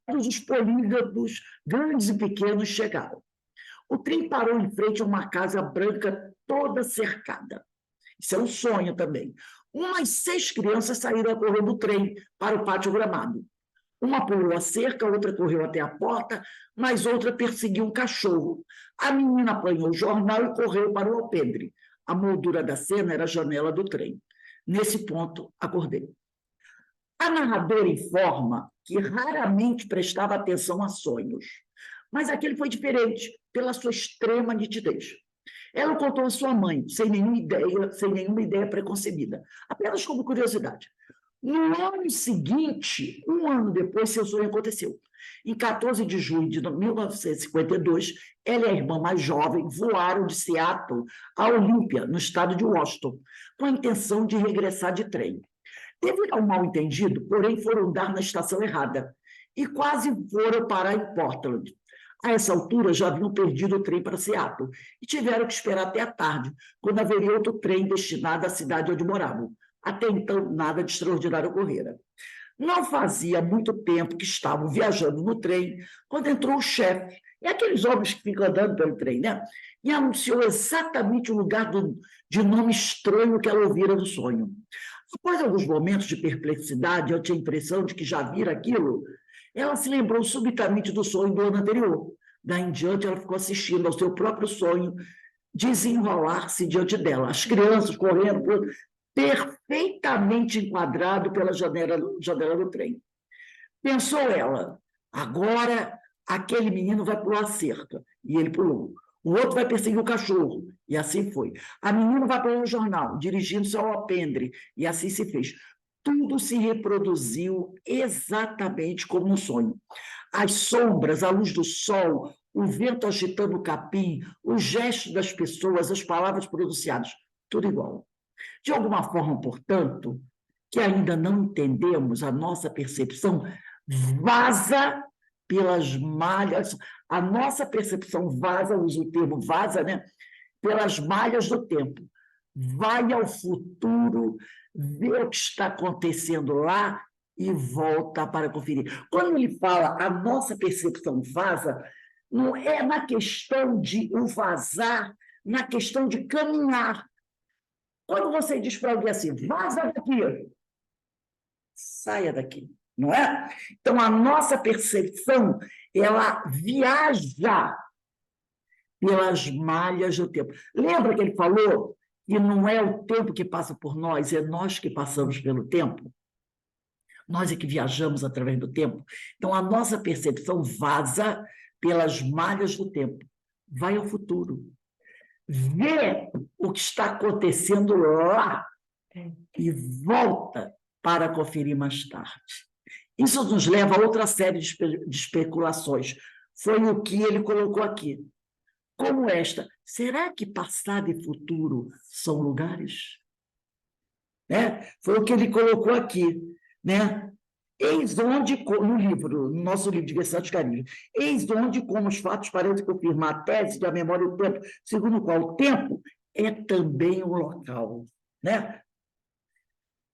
todos os polígapos, grandes e pequenos, chegaram. O trem parou em frente a uma casa branca toda cercada. Isso é um sonho também. Umas 6 crianças saíram a correr do trem para o pátio gramado. Uma pulou a cerca, outra correu até a porta, mas outra perseguiu um cachorro. A menina apanhou o jornal e correu para o alpendre. A moldura da cena era a janela do trem. Nesse ponto, acordei. A narradora informa que raramente prestava atenção a sonhos, mas aquele foi diferente, pela sua extrema nitidez. Ela contou à sua mãe, sem nenhuma ideia preconcebida, apenas como curiosidade. No ano seguinte, 1 ano depois, seu sonho aconteceu. Em 14 de junho de 1952, ela e a irmã mais jovem voaram de Seattle a Olímpia, no estado de Washington, com a intenção de regressar de trem. Devido a um mal-entendido, porém, foram dar na estação errada e quase foram parar em Portland. A essa altura, já haviam perdido o trem para Seattle e tiveram que esperar até a tarde, quando haveria outro trem destinado à cidade onde moravam. Até então, nada de extraordinário ocorrera. Não fazia muito tempo que estavam viajando no trem, quando entrou o chefe, e aqueles homens que ficam andando pelo trem, né? E anunciou exatamente o lugar de nome estranho que ela ouvira no sonho. Após alguns momentos de perplexidade, ante a impressão de que já vira aquilo, ela se lembrou subitamente do sonho do ano anterior. Daí em diante, ela ficou assistindo ao seu próprio sonho desenrolar-se diante dela. As crianças correndo, perfeitamente enquadrado pela janela do trem. Pensou ela, agora aquele menino vai pular a cerca, e ele pulou. O outro vai perseguir o cachorro, e assim foi. A menina vai para o jornal, dirigindo-se ao alpendre, e assim se fez. Tudo se reproduziu exatamente como no sonho. As sombras, a luz do sol, o vento agitando o capim, os gestos das pessoas, as palavras pronunciadas, tudo igual. De alguma forma, portanto, que ainda não entendemos, a nossa percepção vaza pelas malhas, a nossa percepção vaza, uso o termo vaza, né? Pelas malhas do tempo. Vai ao futuro, vê o que está acontecendo lá e volta para conferir. Quando ele fala a nossa percepção vaza, não é na questão de o vazar, na questão de caminhar. Quando você diz para alguém assim, vaza daqui, saia daqui, não é? Então, a nossa percepção, ela viaja pelas malhas do tempo. Lembra que ele falou que não é o tempo que passa por nós, é nós que passamos pelo tempo? Nós é que viajamos através do tempo. Então, a nossa percepção vaza pelas malhas do tempo. Vai ao futuro. Vê o que está acontecendo lá e volta para conferir mais tarde. Isso nos leva a outra série de especulações. Foi o que ele colocou aqui. Como esta, será que passado e futuro são lugares? Né? Foi o que ele colocou aqui. Né? Eis onde, no livro, no nosso livro de Diversidade Carinho, eis onde, como os fatos parecem confirmar a tese da memória e o tempo, segundo o qual o tempo é também um local. Né?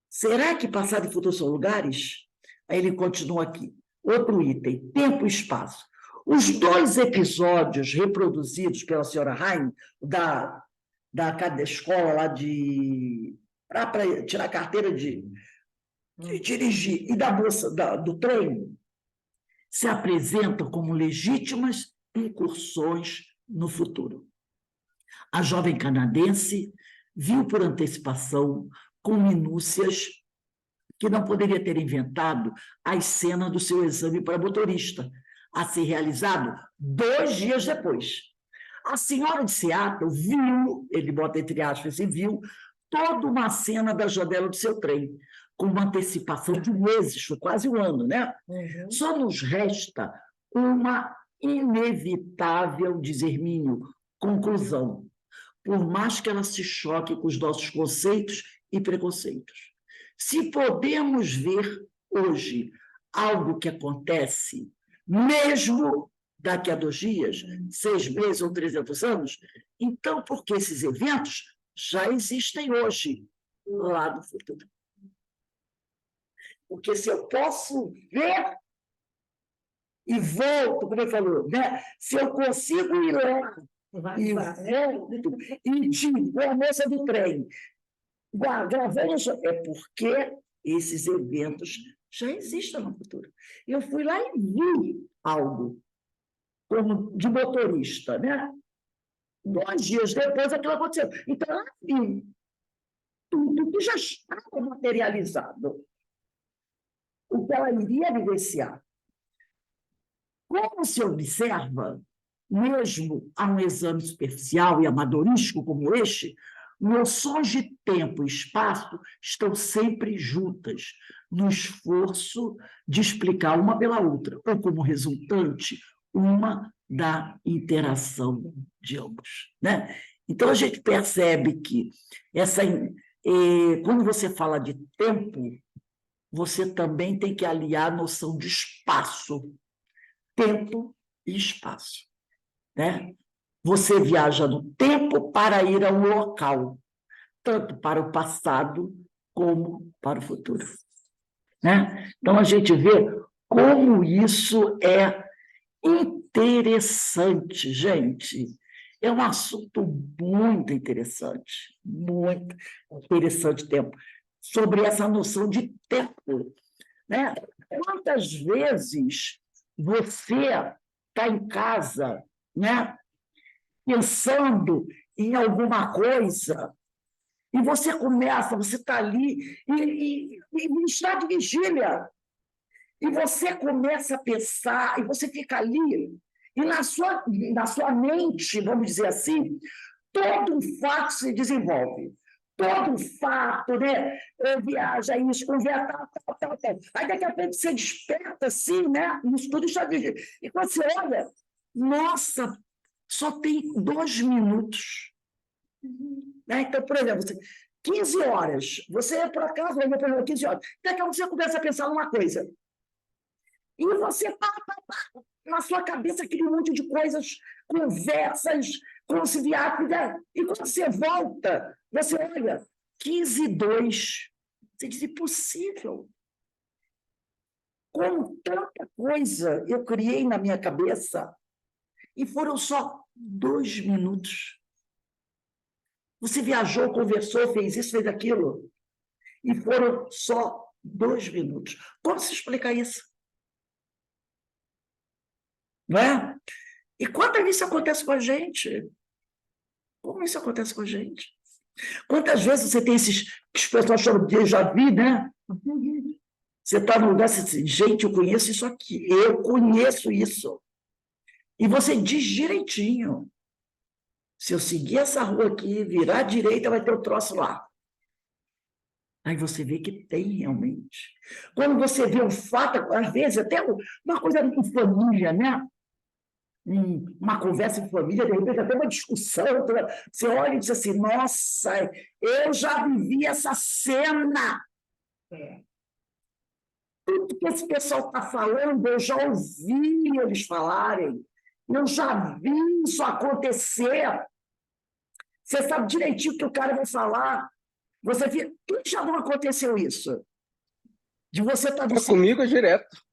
Será que passado e futuro são lugares? Aí ele continua aqui. Outro item, tempo e espaço. Os dois episódios reproduzidos pela senhora Heine, da escola lá para tirar a carteira de dirigir, e da moça do trem, se apresentam como legítimas incursões no futuro. A jovem canadense viu por antecipação, com minúcias, que não poderia ter inventado as cenas do seu exame para motorista, a ser realizado 2 dias depois. A senhora de Seattle viu, ele bota entre aspas, e viu toda uma cena da janela do seu trem, com uma antecipação de meses, foi quase 1 ano, né? Uhum. Só nos resta uma inevitável, diz Hermínio, conclusão, por mais que ela se choque com os nossos conceitos e preconceitos. Se podemos ver hoje algo que acontece, mesmo daqui a 2 dias, 6 meses ou 300 anos, então por que esses eventos já existem hoje, lá no futuro? Porque se eu posso ver e volto, como ele falou, né? Se eu consigo ir lá e volto e digo a moça do trem, gravando, é porque esses eventos já existem no futuro. Eu fui lá e vi algo, como de motorista, né? 2 dias depois aquilo aconteceu. Então, ela viu tudo que já estava materializado, o que ela iria vivenciar. Como se observa, mesmo a um exame superficial e amadorístico como este, noções de tempo e espaço estão sempre juntas, no esforço de explicar uma pela outra, ou como resultante, uma da interação de ambos. Né? Então, a gente percebe que quando você fala de tempo, você também tem que aliar a noção de espaço, tempo e espaço. Né? Você viaja no tempo para ir a um local, tanto para o passado como para o futuro. Né? Então, a gente vê como isso é interessante, gente. É um assunto muito interessante tempo, sobre essa noção de tempo. Né? Quantas vezes você está em casa, né, pensando em alguma coisa, e você está ali em estado de vigília, e você começa a pensar, e você fica ali, e na sua mente, vamos dizer assim, todo um fato se desenvolve. Todo um fato, né? Viaja isso, conversa, tal. Aí daqui a pouco você desperta assim, né? No estudo está vigília. E quando você olha, Nossa, só tem 2 minutos. Né? Então, por exemplo, 15 horas. Você, por acaso, vai para 15 horas. Daqui a pouco você começa a pensar numa coisa. E você na sua cabeça aquele monte de coisas, conversas, conciliar, e quando você volta, você olha, 15:02. Você diz, impossível. Como tanta coisa eu criei na minha cabeça, e foram só 2 minutos. Você viajou, conversou, fez isso, fez aquilo, e foram só 2 minutos. Como se explica isso? Não é? E quantas vezes isso acontece com a gente? Como isso acontece com a gente? Quantas vezes você tem esses que os pessoal chamam de déjà vu, né? Você está num lugar e diz, gente, eu conheço isso aqui, eu conheço isso. E você diz direitinho. Se eu seguir essa rua aqui, virar à direita, vai ter o troço lá. Aí você vê que tem realmente. Quando você vê um fato, às vezes, até uma coisa em família, né? Uma conversa em família, de repente até uma discussão, você olha e diz assim, nossa, eu já vivi essa cena. Tudo que esse pessoal está falando, eu já ouvi eles falarem, eu já vi isso acontecer. Você sabe direitinho o que o cara vai falar. Você vê, que já não aconteceu isso? De você estar no seu... Comigo é direto.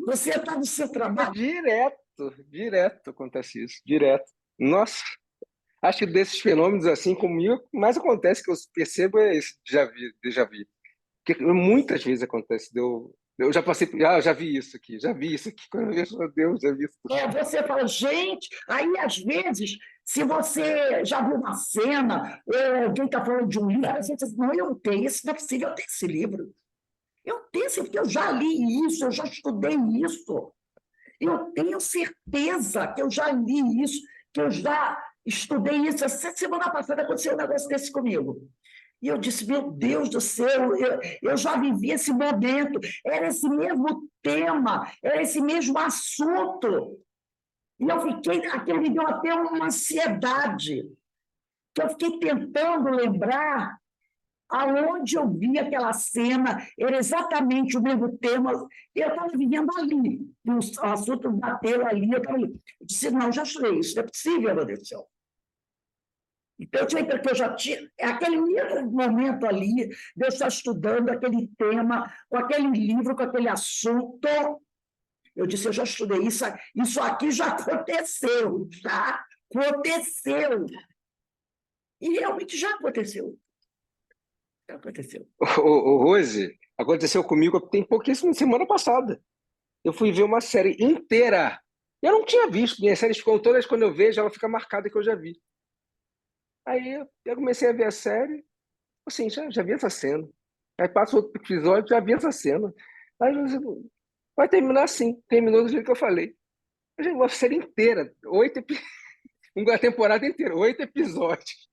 Você está no seu trabalho. Direto acontece isso, direto. Nossa, acho que desses fenômenos assim, comigo, mais acontece que eu percebo é esse déjà vu. Porque muitas vezes acontece, eu já passei, já vi isso aqui, quando eu vejo, meu Deus, já vi isso. Você fala, gente, aí às vezes, se você já viu uma cena, ou alguém está falando de um livro, você diz, não, eu tenho, isso não é possível, eu tenho esse livro. Eu tenho esse livro, porque eu já li isso, eu já estudei isso. Eu tenho certeza que eu já li isso, que eu já estudei isso. Essa semana passada aconteceu um negócio desse comigo. E eu disse, meu Deus do céu, eu já vivi esse momento, era esse mesmo tema, era esse mesmo assunto. E eu fiquei, aquele me deu até uma ansiedade, que eu fiquei tentando lembrar aonde eu vi aquela cena, era exatamente o mesmo tema, eu estava vivendo ali, e o assunto bateu ali, eu estava ali. Eu disse, não, já estudei isso, não é possível, meu Deus do céu. Então, eu tinha que eu já tinha, aquele mesmo momento ali, de eu estar estudando aquele tema, com aquele livro, com aquele assunto, eu disse, eu já estudei isso, isso aqui já aconteceu, já aconteceu. E realmente já aconteceu. Já aconteceu. Rose, aconteceu comigo tem pouquíssimo, semana passada. Eu fui ver uma série inteira. Eu não tinha visto, minhas séries ficam todas, quando eu vejo, ela fica marcada que eu já vi. Aí eu comecei a ver a série, assim, já vi essa cena. Aí passa outro episódio, já vi essa cena. Aí vai terminar assim, terminou do jeito que eu falei. Uma série inteira, uma temporada inteira, 8 episódios.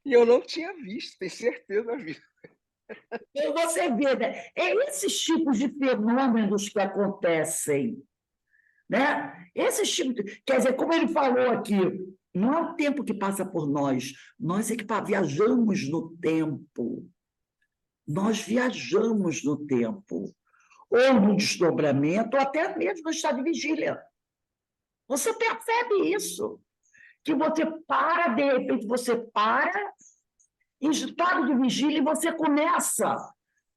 E eu não tinha visto, tenho certeza visto. E você vê, né? É esses tipos de fenômenos que acontecem, né? Esses tipos, quer dizer, como ele falou aqui, não é o tempo que passa por nós é que viajamos no tempo. Nós viajamos no tempo, ou no desdobramento, ou até mesmo no estado de vigília. Você percebe isso, que você para, de repente você para, em estado de vigília, e você começa,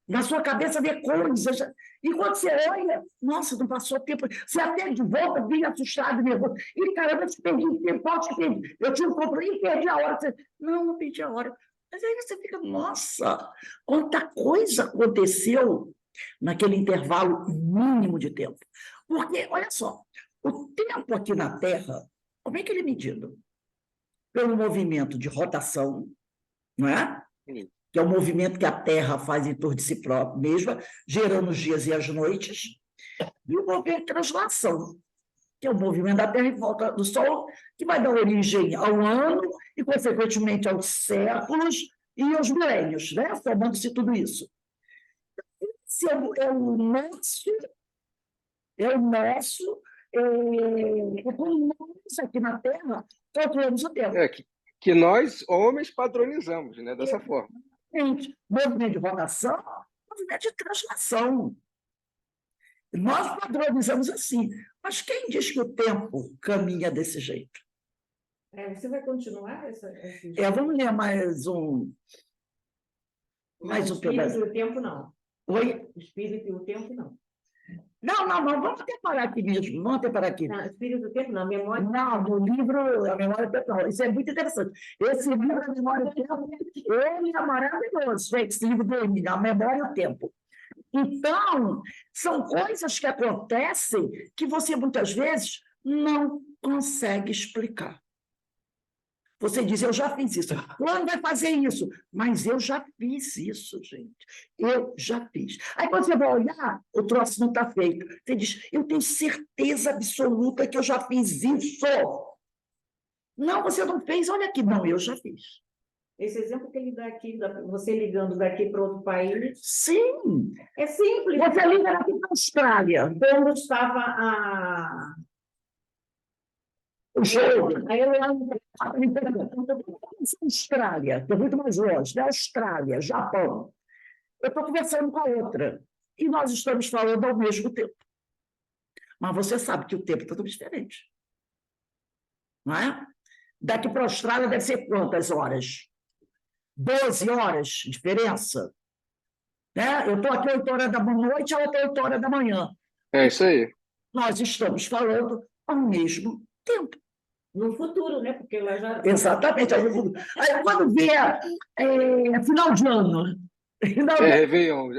na sua cabeça, a ver coisas. E quando você olha, nossa, não passou tempo. Você até de volta, bem assustado, nervoso. E, caramba, eu perdi tempo, eu tinha um compromisso e perdi a hora. Você, não perdi a hora. Mas aí você fica, nossa, quanta coisa aconteceu naquele intervalo mínimo de tempo. Porque, olha só, o tempo aqui na Terra, como é que ele é medido? Pelo movimento de rotação, não é? Que é o movimento que a Terra faz em torno de si própria mesma, gerando os dias e as noites, e o movimento de translação, que é o movimento da Terra em volta do Sol, que vai dar origem ao ano e, consequentemente, aos séculos e aos milênios, né? Formando-se tudo isso. Esse é o nosso nós aqui na Terra controlamos o tempo. Que nós, homens, padronizamos, né? Dessa forma. Gente, movimento de rotação, movimento de translação. Nós padronizamos assim. Mas quem diz que o tempo caminha desse jeito? Você vai continuar Vamos ler mais um Espírito pedaço. e o tempo, não. Oi? Espírito e o tempo, não. Não, vamos até parar aqui mesmo. Vamos até parar aqui. Não, espírito do tempo, não. Memória. Não, no livro A Memória do Tempo, não. Isso é muito interessante. Esse livro, A Memória do Tempo, ele é maravilhoso, gente, esse livro dele, A Memória e o Tempo. Então, são coisas que acontecem que você, muitas vezes, não consegue explicar. Você diz, eu já fiz isso. Quando vai fazer isso? Mas eu já fiz isso, gente. Eu já fiz. Aí, quando você vai olhar, o troço não está feito. Você diz, eu tenho certeza absoluta que eu já fiz isso. Não, você não fez, olha aqui. Não, eu já fiz. Esse exemplo que ele dá aqui, você ligando daqui para outro país. Sim. É simples. Você liga daqui para a Austrália. Quando estava o jogo. Aí eu lá Austrália, que é muito mais longe, da Austrália, Japão. Eu estou conversando com a outra. E nós estamos falando ao mesmo tempo. Mas você sabe que o tempo está tudo diferente. Não é? Daqui para a Austrália deve ser quantas horas? 12 horas de diferença. Né? Eu estou aqui 8 horas da noite, ela está 8 horas da manhã. É isso aí. Nós estamos falando ao mesmo tempo. No futuro, né? Porque lá já... Exatamente. Aí, quando vê final de ano... É Réveillon.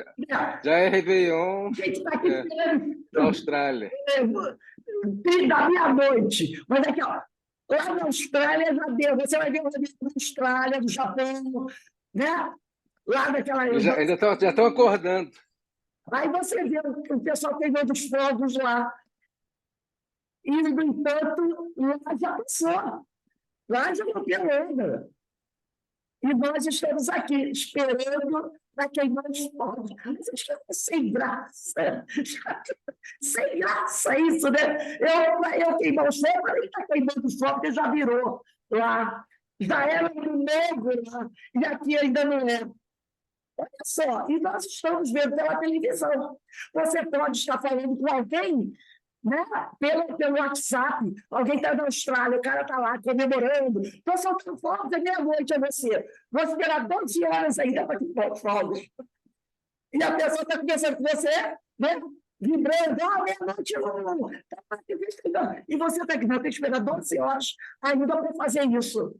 Já é Réveillon. A gente está aqui na Austrália. Da meia-noite. Mas aqui, ó, lá na Austrália já deu. Você vai ver o Réveillon da Austrália, do Japão, né? Lá daquela... Já estão acordando. Aí você vê o pessoal pegando os fogos lá. E, no entanto, lá já passou. Lá já não tem nada. E nós estamos aqui esperando para queimar os fogos. Sem graça. Sem graça isso, né? Eu queimar os fogos, ele está queimando os fogos, porque já virou lá. Já era no negro lá, e aqui ainda não é. Olha só, e nós estamos vendo pela televisão. Você pode estar falando com alguém, né? Pelo WhatsApp, alguém está na Austrália, o cara está lá comemorando. Então, são fogos, é meia-noite a você. Vou esperar 12 horas ainda para que fogos. E a pessoa está conversando com você, né? Vibrando, meia-noite, e você está aqui, não, tem que esperar 12 horas ainda para fazer isso.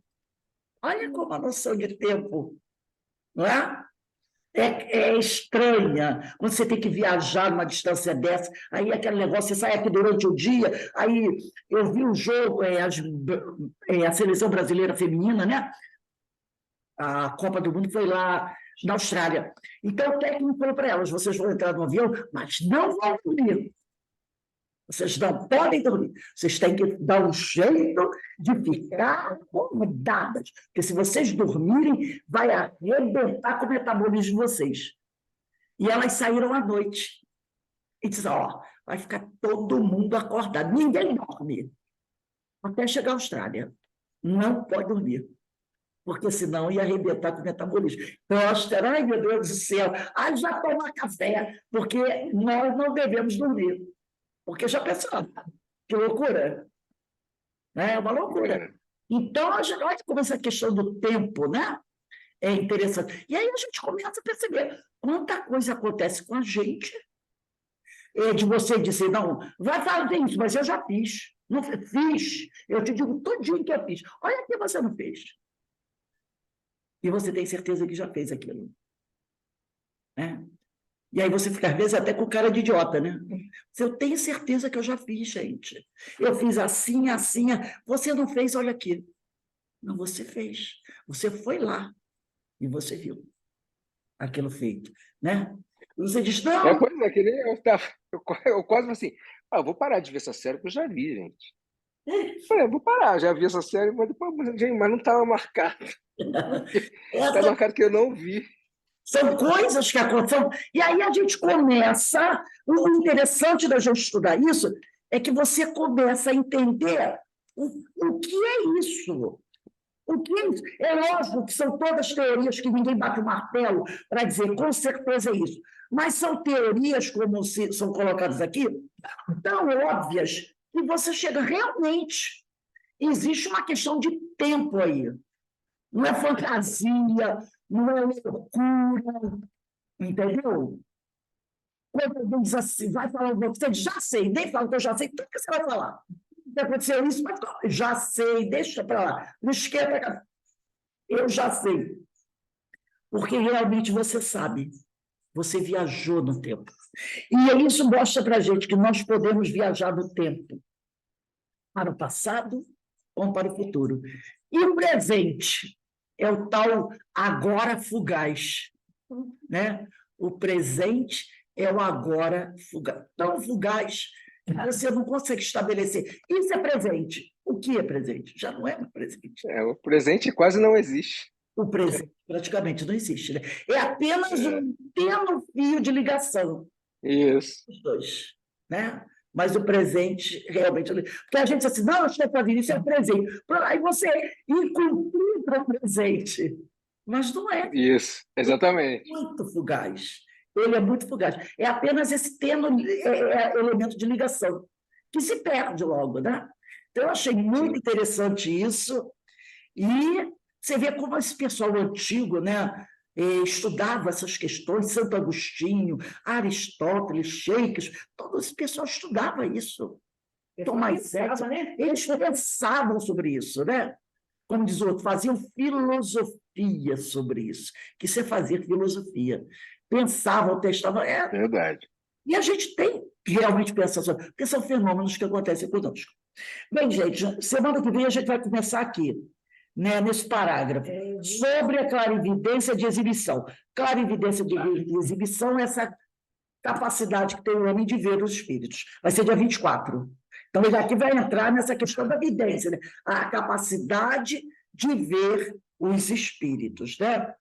Olha como a noção de tempo, não é? É estranha, quando você tem que viajar numa distância dessa, aí aquele negócio, você sai aqui durante o dia, aí eu vi um jogo, a seleção brasileira feminina, né? A Copa do Mundo foi lá na Austrália. Então o técnico falou para elas, vocês vão entrar no avião, mas não vão dormir. Vocês não podem dormir. Vocês têm que dar um jeito de ficar acomodadas. Porque se vocês dormirem, vai arrebentar com o metabolismo de vocês. E elas saíram à noite. E disseram, vai ficar todo mundo acordado. Ninguém dorme. Até chegar à Austrália. Não pode dormir. Porque senão ia arrebentar com o metabolismo. Então, ai, meu Deus do céu, já tomar café, porque nós não devemos dormir. Porque já pensaram, que loucura. É uma loucura. Então, olha como essa questão do tempo, né? É interessante. E aí a gente começa a perceber quanta coisa acontece com a gente, de você dizer, não, vai fazer isso, mas eu já fiz. Não fiz. Eu te digo tudinho que eu fiz. Olha que você não fez. E você tem certeza que já fez aquilo. Né? E aí você fica, às vezes, até com cara de idiota, né? Eu tenho certeza que eu já fiz, gente. Eu fiz assim, assim. Você não fez, olha aqui. Não, você fez. Você foi lá e você viu aquilo feito, né? Você diz, não... Pois é, que nem eu quase assim, vou parar de ver essa série, porque eu já vi, gente. Eu falei, vou parar, já vi essa série, mas não estava marcado. Está marcado que eu não vi. São coisas que acontecem. E aí a gente começa... O interessante da gente estudar isso é que você começa a entender o que é isso. O que é isso? É lógico que são todas teorias que ninguém bate o martelo para dizer com certeza é isso. Mas são teorias, como são colocadas aqui, tão óbvias que você chega realmente. Existe uma questão de tempo aí. Não é fantasia, não é loucura, entendeu? Quando alguém diz assim, vai falar, você já sei, nem fala que eu já sei, tudo que você vai falar. Aconteceu isso, mas já sei, deixa para lá, não esquenta, eu já sei. Porque realmente você sabe, você viajou no tempo. E isso mostra para a gente que nós podemos viajar no tempo, para o passado ou para o futuro. E o presente é o tal agora fugaz, né? O presente é o agora fugaz. Tão fugaz que você não consegue estabelecer. Isso é presente. O que é presente? Já não é mais presente. O presente quase não existe. O presente praticamente não existe, né? É apenas um tênue fio de ligação. Isso. Os dois, né? Mas o presente realmente... Porque a gente diz assim, não, eu estou fazendo isso, é o presente. Aí você encontra o presente. Mas não é. Isso, exatamente. Ele é muito fugaz. Ele é muito fugaz. É apenas esse tênue elemento de ligação, que se perde logo, né? Então, eu achei muito interessante isso. E você vê como esse pessoal antigo, né, estudava essas questões, Santo Agostinho, Aristóteles, Shakespeare, todo esse pessoal estudava isso. Tomás Edison, né? Eles pensavam sobre isso, né? Como diz o outro, faziam filosofia sobre isso, que isso é fazer filosofia. Pensavam, testavam. Verdade. E a gente tem que realmente pensar sobre, porque são fenômenos que acontecem conosco. Bem, gente, semana que vem a gente vai começar aqui, né, nesse parágrafo, sobre a clarividência de exibição. Clarividência de exibição é essa capacidade que tem o homem de ver os espíritos. Vai ser dia 24. Então, ele aqui vai entrar nessa questão da vidência, né? A capacidade de ver os espíritos, né?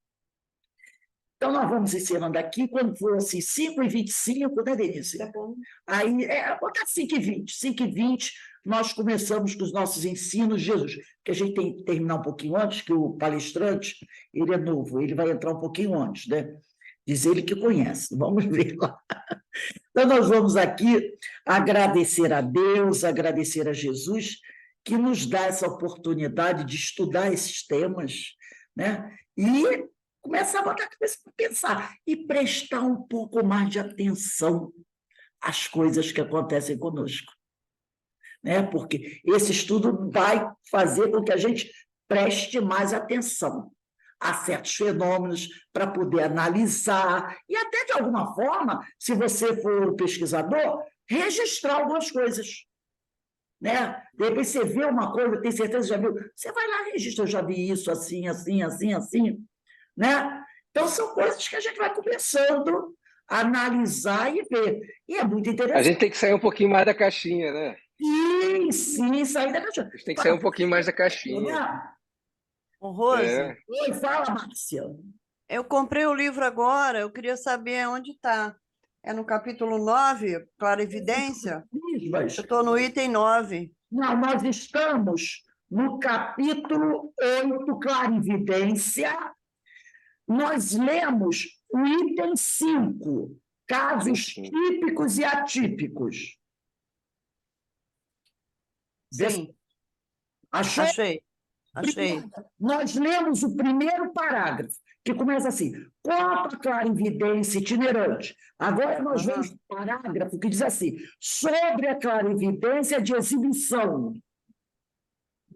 Então, nós vamos encerrando aqui, quando for assim, 5h25, né, Denise? Tá bom. Aí, botar 5h20. 5h20, nós começamos com os nossos ensinos de Jesus, que a gente tem que terminar um pouquinho antes, que o palestrante, ele é novo, ele vai entrar um pouquinho antes, né? Diz ele que conhece, vamos ver lá. Então, nós vamos aqui agradecer a Deus, agradecer a Jesus, que nos dá essa oportunidade de estudar esses temas, né? E começar a botar a cabeça para pensar e prestar um pouco mais de atenção às coisas que acontecem conosco, né? Porque esse estudo vai fazer com que a gente preste mais atenção a certos fenômenos para poder analisar e até, de alguma forma, se você for pesquisador, registrar algumas coisas, né? De repente você vê uma coisa, tem certeza que já viu, você vai lá e registra, eu já vi isso assim, assim, assim, assim, né? Então, são coisas que a gente vai começando a analisar e ver. E é muito interessante. A gente tem que sair um pouquinho mais da caixinha, né? Sim, sair da caixinha. A gente tem que sair um pouquinho mais da caixinha. Ô, Rose, Oi, fala, Márcia. eu comprei o livro agora, eu queria saber onde está. É no capítulo 9, Clarividência? Mas, Eu estou no item 9. não, nós estamos no capítulo 8, Clarividência. Nós lemos o item 5, casos típicos e atípicos. Sim, Achou? achei. Nós lemos o primeiro parágrafo, que começa assim: quanto à clarividência itinerante. Agora nós vemos o parágrafo que diz assim: sobre a clarividência de exibição.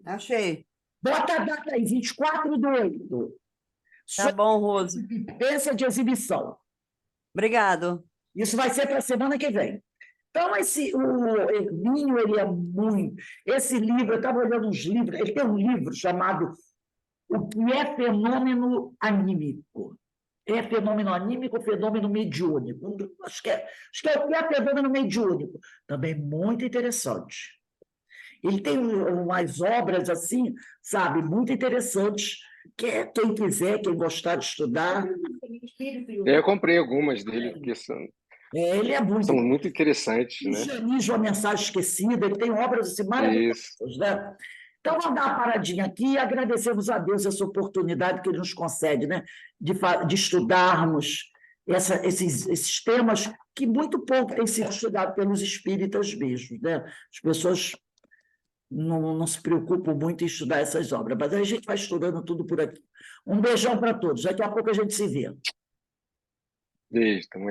Achei. Bota a data aí, 24/8. Tá bom, Rose. Clarividência de exibição. Obrigado. Isso vai ser para a semana que vem. Então, o Hermínio, ele é muito... Esse livro, eu estava olhando uns livros, ele tem um livro chamado O que é fenômeno anímico? É fenômeno anímico ou fenômeno mediúnico? Acho que é o que é fenômeno mediúnico. Também muito interessante. Ele tem umas obras assim, sabe, muito interessantes, que quem quiser, quem gostar de estudar... Eu comprei algumas dele, porque são... Ele é muito. São muito interessantes, O né? Janijo, A Mensagem Esquecida, ele tem obras assim, Isso. maravilhosas, né? Então, vamos dar uma paradinha aqui e agradecemos a Deus essa oportunidade que Ele nos concede, né? De estudarmos esses temas que muito pouco têm sido estudados pelos espíritas mesmo, né? As pessoas não se preocupam muito em estudar essas obras, mas a gente vai estudando tudo por aqui. Um beijão para todos. Daqui a pouco a gente se vê. Beijo também.